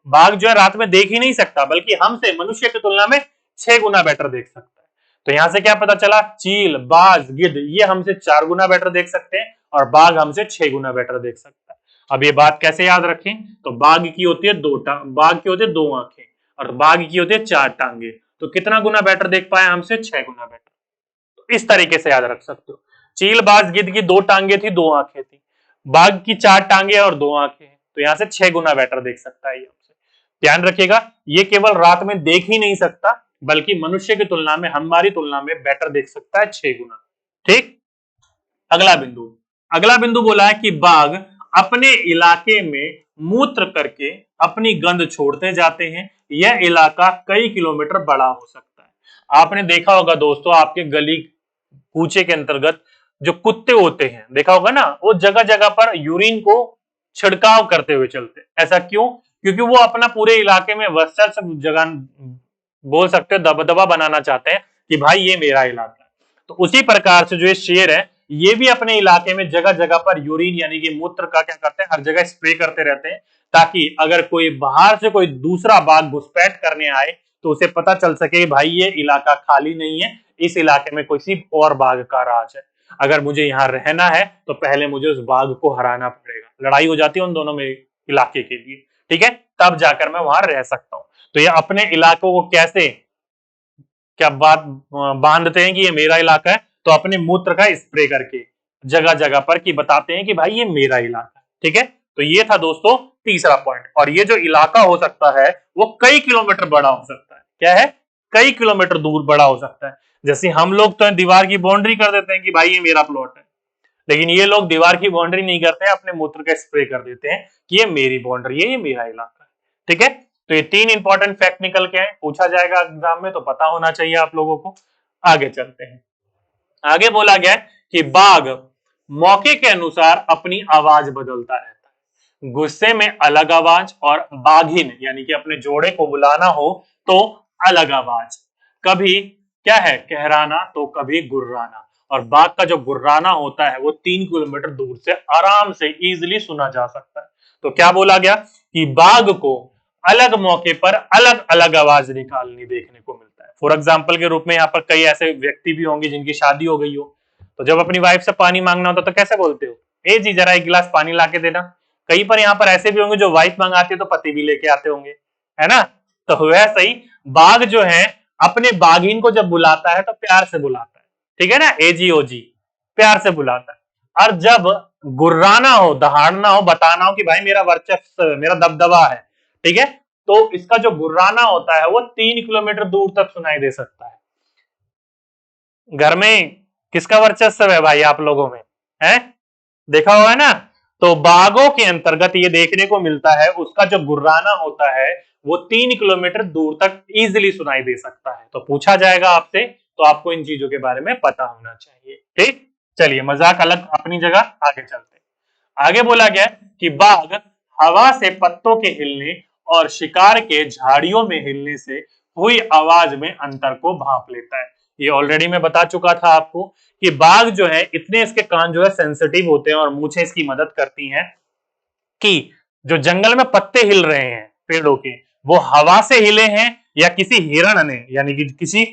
बाघ जो है रात में देख ही नहीं सकता, बल्कि हमसे, मनुष्य की तुलना में 6 गुना बेटर देख सकता है। तो यहां से क्या पता चला? चील, बाज, गिद्ध ये हमसे 4 गुना बेटर देख सकते हैं और बाघ हमसे 6 गुना बेटर देख सकता है। अब ये बात कैसे याद रखें? तो बाघ की होती है बाघ की होती है 2 आंखें और बाघ की होती है 4 टांगे। तो कितना गुना बेटर देख पाए? हमसे 6 गुना बेटर। इस तरीके से याद रख सकते हो। चील, बाज, गिद्ध की 2 टांगे थी, 2 आंखें थी। बाघ की 4 टांगे और 2 आंखें हैं, तो यहां से 6 गुना बेटर देख सकता है ये हमसे। ध्यान रखिएगा, ये केवल रात में देख ही नहीं सकता, बल्कि मनुष्य की तुलना में, हमारी तुलना में बेटर देख सकता है 6 गुना। ठीक। अगला बिंदु बोला है कि बाघ अपने इलाके में मूत्र करके अपनी गंध छोड़ते जाते हैं। यह इलाका कई किलोमीटर बड़ा हो सकता है। आपने देखा होगा दोस्तों, आपके गली कूचे के अंतर्गत जो कुत्ते होते हैं, देखा होगा ना, वो जगह जगह पर यूरिन को छिड़काव करते हुए चलते हैं। ऐसा क्यों? क्योंकि वो अपना पूरे इलाके में वर्चस्व जगह, बोल सकते हो दबदबा बनाना चाहते हैं कि भाई ये मेरा इलाका है। तो उसी प्रकार से जो ये शेर है, ये भी अपने इलाके में जगह जगह पर यूरिन यानी कि मूत्र का क्या करते हैं? हर जगह स्प्रे करते रहते हैं, ताकि अगर कोई बाहर से कोई दूसरा बाघ घुसपैठ करने आए तो उसे पता चल सके भाई ये इलाका खाली नहीं है, इस इलाके में किसी और बाघ का राज है। अगर मुझे यहाँ रहना है तो पहले मुझे उस बाघ को हराना पड़ेगा। लड़ाई हो जाती है उन दोनों में इलाके के लिए, ठीक है, तब जाकर मैं वहां रह सकता हूँ। तो ये अपने इलाकों को कैसे क्या बात बांधते हैं कि ये मेरा इलाका है? तो अपने मूत्र का स्प्रे करके जगह जगह पर कि बताते हैं कि भाई ये मेरा इलाका है। ठीक है, तो ये था दोस्तों तीसरा पॉइंट। और ये जो इलाका हो सकता है वो कई किलोमीटर बड़ा हो सकता है। क्या है? कई किलोमीटर दूर बड़ा हो सकता है। जैसे हम लोग तो दीवार की बाउंड्री कर देते हैं कि भाई ये मेरा प्लॉट है, लेकिन ये लोग दीवार की बाउंड्री नहीं करते हैं, अपने मूत्र का स्प्रे कर देते हैं कि ये मेरी बाउंड्री है, ये मेरा इलाका है। ठीक है, तो ये 3 इंपॉर्टेंट फैक्ट निकल के आए, पूछा जाएगा एग्जाम में, तो पता होना चाहिए आप लोगों को। आगे चलते हैं। आगे बोला गया कि बाघ मौके के अनुसार अपनी आवाज बदलता रहता है। गुस्से में अलग आवाज और बाघिन यानी कि अपने जोड़े को बुलाना हो तो अलग आवाज। कभी क्या है? कहराना, तो कभी गुर्राना। और बाघ का जो गुर्राना होता है वो 3 किलोमीटर दूर से आराम से इजीली सुना जा सकता है। तो क्या बोला गया कि बाघ को अलग मौके पर अलग अलग आवाज निकालनी देखने को मिलता है। फॉर एग्जाम्पल के रूप में यहाँ पर कई ऐसे व्यक्ति भी होंगे जिनकी शादी हो गई हो, तो जब अपनी वाइफ से पानी मांगना होता तो कैसे बोलते हो? ए जी जरा 1 गिलास पानी ला के देना। कई पर यहाँ पर ऐसे भी होंगे जो वाइफ मंगाती है तो पति भी लेके आते होंगे, है ना? तो वैसे ही बाघ जो है अपने बाघिन को जब बुलाता है तो प्यार से बुलाता है, ठीक है ना, ए जी ओ जी, प्यार से बुलाता है। और जब गुर्राना हो, दहाड़ना हो, बताना हो कि भाई मेरा वर्चस्व, मेरा दबदबा है, ठीक है, तो इसका जो गुर्राना होता है वो 3 किलोमीटर दूर तक सुनाई दे सकता है। घर में किसका वर्चस्व है भाई आप लोगों में? है देखा हुआ है ना? तो बाघों के अंतर्गत ये देखने को मिलता है, उसका जो गुर्राना होता है वो 3 किलोमीटर दूर तक इजीली सुनाई दे सकता है। तो पूछा जाएगा आपसे, तो आपको इन चीजों के बारे में पता होना चाहिए। ठीक, चलिए मजाक अलग अपनी जगह, आगे चलते हैं। आगे बोला गया कि बाघ हवा से पत्तों के हिलने और शिकार के झाड़ियों में हिलने से हुई आवाज में अंतर को भांप लेता है। ये ऑलरेडी मैं बता चुका था आपको कि बाघ जो है इतने इसके कान जो है सेंसिटिव होते हैं और मूछें इसकी मदद करती हैं कि जो जंगल में पत्ते हिल रहे हैं पेड़ों के, वो हवा से हिले हैं या किसी हिरण ने यानी कि किसी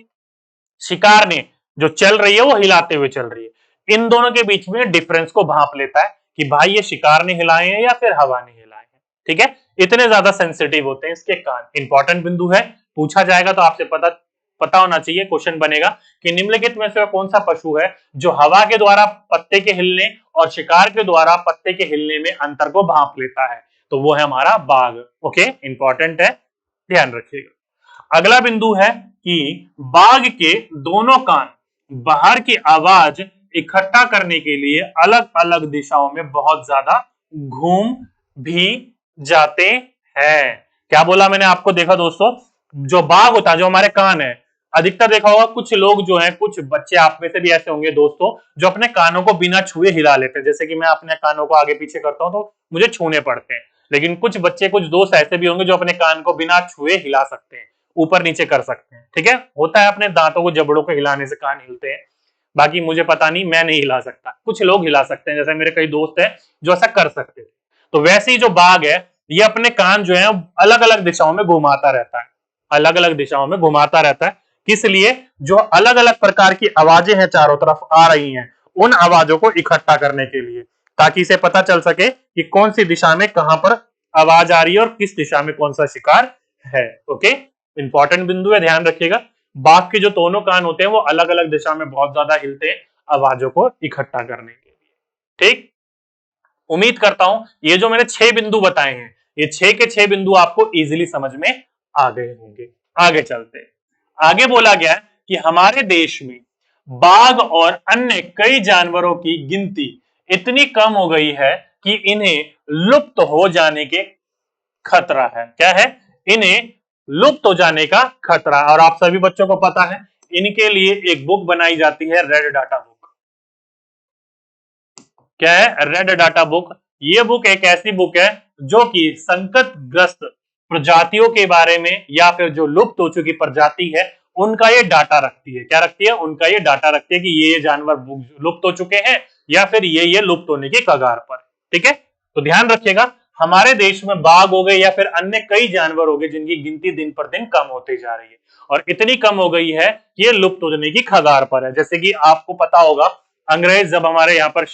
शिकार ने जो चल रही है वो हिलाते हुए चल रही है, इन दोनों के बीच में डिफरेंस को भांप लेता है कि भाई ये शिकार ने हिलाए हैं या फिर हवा ने हिलाए हैं। ठीक है, इतने ज्यादा सेंसिटिव होते हैं इसके कान। इंपॉर्टेंट बिंदु है, पूछा जाएगा तो आपसे पता होना चाहिए। क्वेश्चन बनेगा कि निम्नलिखित में से कौन सा पशु है जो हवा के द्वारा पत्ते के हिलने और शिकार के द्वारा पत्ते के हिलने में अंतर को भांप लेता है, तो वो है हमारा बाघ। ओके, इंपॉर्टेंट है, ध्यान रखिएगा। अगला बिंदु है कि बाघ के दोनों कान बाहर की आवाज इकट्ठा करने के लिए अलग अलग दिशाओं में बहुत ज्यादा घूम भी जाते हैं। क्या बोला मैंने आपको? देखा दोस्तों, जो बाघ होता है, जो हमारे कान है, अधिकतर देखा होगा कुछ लोग जो हैं, कुछ बच्चे आप में से भी ऐसे होंगे दोस्तों, जो अपने कानों को बिना छुए हिला लेते हैं। जैसे कि मैं अपने कानों को आगे पीछे करता हूं तो मुझे छूने पड़ते हैं, लेकिन कुछ बच्चे, कुछ दोस्त ऐसे भी होंगे जो अपने कान को बिना छुए हिला सकते हैं, ऊपर नीचे कर सकते हैं। ठीक है, होता है, अपने दांतों को, जबड़ों को हिलाने से कान हिलते हैं। बाकी मुझे पता नहीं, मैं नहीं हिला सकता, कुछ लोग हिला सकते हैं, जैसे मेरे कई दोस्त हैं जो ऐसा कर सकते थे। तो वैसे ही जो बाघ है, ये अपने कान जो है अलग अलग दिशाओं में घुमाता रहता है, अलग अलग दिशाओं में घुमाता रहता है। किस लिए? जो अलग अलग प्रकार की आवाजें हैं चारों तरफ आ रही हैं, उन आवाजों को इकट्ठा करने के लिए, ताकि इसे पता चल सके कि कौन सी दिशा में कहां पर आवाज आ रही है और किस दिशा में कौन सा शिकार है। ओके, इंपॉर्टेंट बिंदु है, ध्यान रखिएगा। बाघ के जो दोनों कान होते हैं वो अलग अलग दिशा में बहुत ज्यादा हिलते हैं आवाजों को इकट्ठा करने के लिए। ठीक, उम्मीद करता हूं ये जो मैंने 6 बिंदु बताए हैं, ये 6 के 6 बिंदु आपको इजीली समझ में आ गए होंगे। आगे चलते हैं। आगे बोला गया है कि हमारे देश में बाघ और अन्य कई जानवरों की गिनती इतनी कम हो गई है कि इन्हें लुप्त हो जाने के खतरा है। क्या है? इन्हें लुप्त हो जाने का खतरा। और आप सभी बच्चों को पता है, इनके लिए एक बुक बनाई जाती है, रेड डाटा बुक। क्या है? Red data book. ये बुक एक ऐसी बुक है जो कि संकटग्रस्त प्रजातियों के बारे में या फिर जो लुप्त हो चुकी प्रजाति है उनका ये डाटा रखती है। क्या रखती है? उनका ये डाटा रखती है कि ये जानवर लुप्त हो चुके हैं या फिर ये लुप्त होने की कगार पर। ठीक है, तो ध्यान रखिएगा, हमारे देश में बाघ हो गए या फिर अन्य कई जानवर हो गए जिनकी गिनती दिन पर दिन कम होती जा रही है, और इतनी कम हो गई है कि ये लुप्त होने की कगार पर है। जैसे कि आपको पता होगा, अंग्रेज जब हमारे यहाँ पर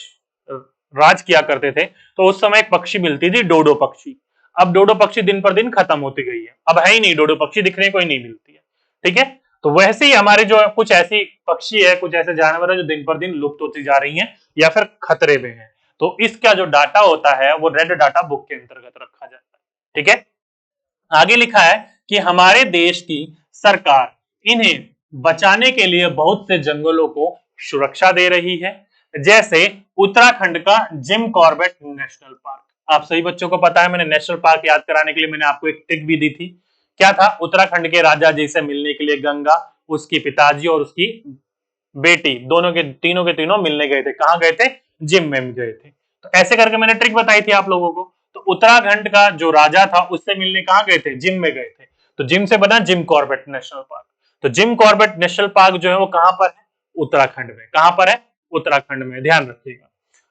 राज किया करते थे तो उस समय एक पक्षी मिलती थी, डोडो पक्षी। अब डोडो पक्षी दिन पर दिन खत्म होती गई है, अब है ही नहीं, डोडो पक्षी दिखने को ही नहीं मिलती है। ठीक है, तो वैसे ही हमारे जो कुछ ऐसी पक्षी है, कुछ ऐसे जानवर है जो दिन पर दिन लुप्त होती जा रही हैं या फिर खतरे में है। तो इसका जो डाटा होता है वो रेड डाटा बुक के अंतर्गत रखा जाता है। ठीक है, आगे लिखा है कि हमारे देश की सरकार इन्हें बचाने के लिए बहुत से जंगलों को सुरक्षा दे रही है, जैसे उत्तराखंड का जिम कॉर्बेट नेशनल पार्क। आप सभी बच्चों को पता है, मैंने नेशनल पार्क याद कराने के लिए मैंने आपको एक ट्रिक भी दी थी। क्या था? उत्तराखंड के राजा जी से मिलने के लिए गंगा, उसकी पिताजी और उसकी बेटी, दोनों के तीनों मिलने गए थे। कहां गए थे? जिम में गए थे। तो ऐसे करके मैंने ट्रिक बताई थी आप लोगों को। तो उत्तराखंड का जो राजा था उससे मिलने कहां गए थे? जिम में गए थे। तो जिम से बना जिम कॉर्बेट नेशनल पार्क। तो जिम कॉर्बेट नेशनल पार्क जो है वो कहां पर है? उत्तराखंड में। कहां पर है? उत्तराखंड में, ध्यान रखिएगा।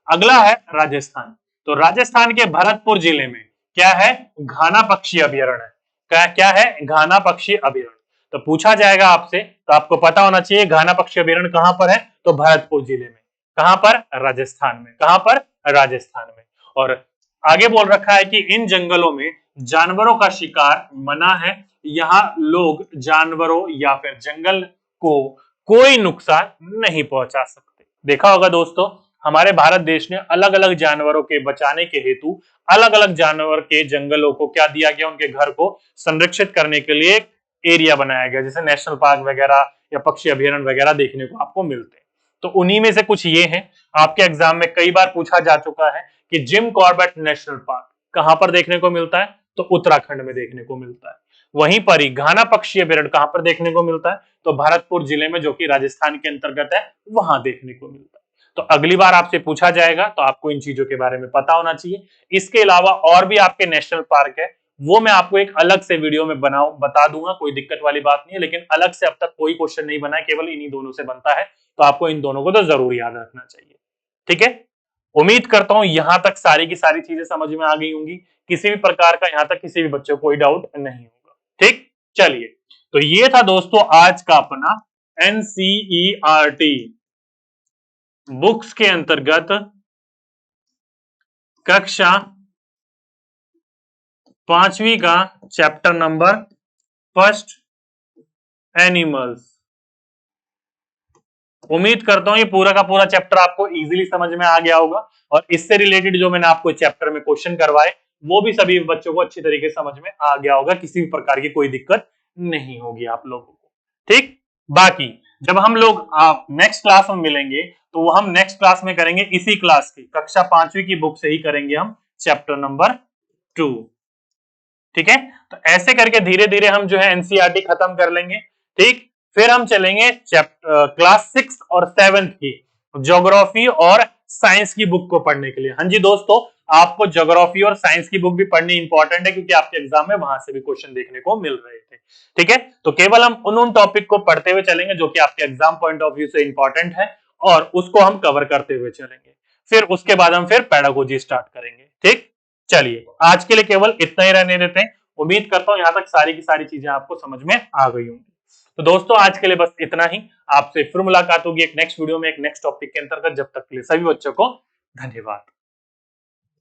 अगला है राजस्थान। तो राजस्थान के भरतपुर जिले में क्या है? घाना पक्षी अभ्यारण्य है। क्या है? घाना पक्षी अभ्यारण्य। तो पूछा जाएगा आपसे, तो आपको पता होना चाहिए घाना पक्षी अभ्यारण्य कहां पर है? तो भरतपुर जिले में। कहां पर? राजस्थान में। कहां पर? राजस्थान में। और आगे बोल रखा है कि इन जंगलों में जानवरों का शिकार मना है, यहां लोग जानवरों या फिर जंगल को कोई नुकसान नहीं पहुंचा सकते। देखा होगा दोस्तों, हमारे भारत देश ने अलग अलग जानवरों के बचाने के हेतु अलग अलग जानवर के जंगलों को क्या दिया गया? उनके घर को संरक्षित करने के लिए एक एरिया बनाया गया, जैसे नेशनल पार्क वगैरह या पक्षी अभ्यारण्य वगैरह देखने को आपको मिलते हैं। तो उन्हीं में से कुछ ये हैं। आपके एग्जाम में कई बार पूछा जा चुका है कि जिम कॉर्बेट नेशनल पार्क कहां पर देखने को मिलता है? तो उत्तराखंड में देखने को मिलता है। वहीं पर ही घाना पक्षी अभ्यारण्य कहां पर देखने को मिलता है? तो भरतपुर जिले में, जो कि राजस्थान के अंतर्गत है, वहां देखने को मिलता है। तो अगली बार आपसे पूछा जाएगा तो आपको इन चीजों के बारे में पता होना चाहिए। इसके अलावा और भी आपके नेशनल पार्क है वो मैं आपको एक अलग से वीडियो में बता दूंगा, कोई दिक्कत वाली बात नहीं है। लेकिन अलग से अब तक कोई क्वेश्चन नहीं बना है, केवल इन्हीं दोनों से बनता है, तो आपको इन दोनों को तो जरूर याद रखना चाहिए। ठीक है, उम्मीद करता हूं यहां तक सारी की सारी चीजें समझ में आ गई होंगी, किसी भी प्रकार का यहां तक किसी भी बच्चे को कोई डाउट नहीं होगा। ठीक, चलिए, तो ये था दोस्तों आज का अपना एनसीईआरटी बुक्स के अंतर्गत कक्षा 5वीं का चैप्टर नंबर फर्स्ट एनिमल्स। उम्मीद करता हूं ये पूरा का पूरा चैप्टर आपको इजीली समझ में आ गया होगा, और इससे रिलेटेड जो मैंने आपको चैप्टर में क्वेश्चन करवाए वो भी सभी बच्चों को अच्छी तरीके से समझ में आ गया होगा, किसी भी प्रकार की कोई दिक्कत नहीं होगी आप लोगों को। ठीक, बाकी जब हम लोग नेक्स्ट क्लास में मिलेंगे तो वो हम नेक्स्ट क्लास में करेंगे इसी क्लास की कक्षा 5वीं की बुक से ही करेंगे हम चैप्टर नंबर 2। ठीक है, तो ऐसे करके धीरे धीरे हम जो है एनसीईआरटी खत्म कर लेंगे। ठीक, फिर हम चलेंगे क्लास 6 और 7th की ज्योग्राफी और साइंस की बुक को पढ़ने के लिए। हाँ जी दोस्तों, आपको ज्योग्राफी और साइंस की बुक भी पढ़नी इंपॉर्टेंट है, क्योंकि आपके एग्जाम में वहां से भी क्वेश्चन देखने को मिल रहे थे। ठीक है, तो केवल हम उन टॉपिक को पढ़ते हुए चलेंगे जो कि आपके एग्जाम पॉइंट ऑफ व्यू से इंपॉर्टेंट है, और उसको हम कवर करते हुए चलेंगे। फिर उसके बाद हम फिर पेडागोजी स्टार्ट करेंगे। ठीक, चलिए आज के लिए केवल इतना ही रहने देते हैं। उम्मीद करता हूं यहां तक सारी की सारी चीजें आपको समझ में आ गई होंगी। तो दोस्तों आज के लिए बस इतना ही। आपसे फिर मुलाकात होगी एक नेक्स्ट वीडियो में एक नेक्स्ट टॉपिक के अंतर्गत। जब तक के लिए सभी बच्चों को धन्यवाद।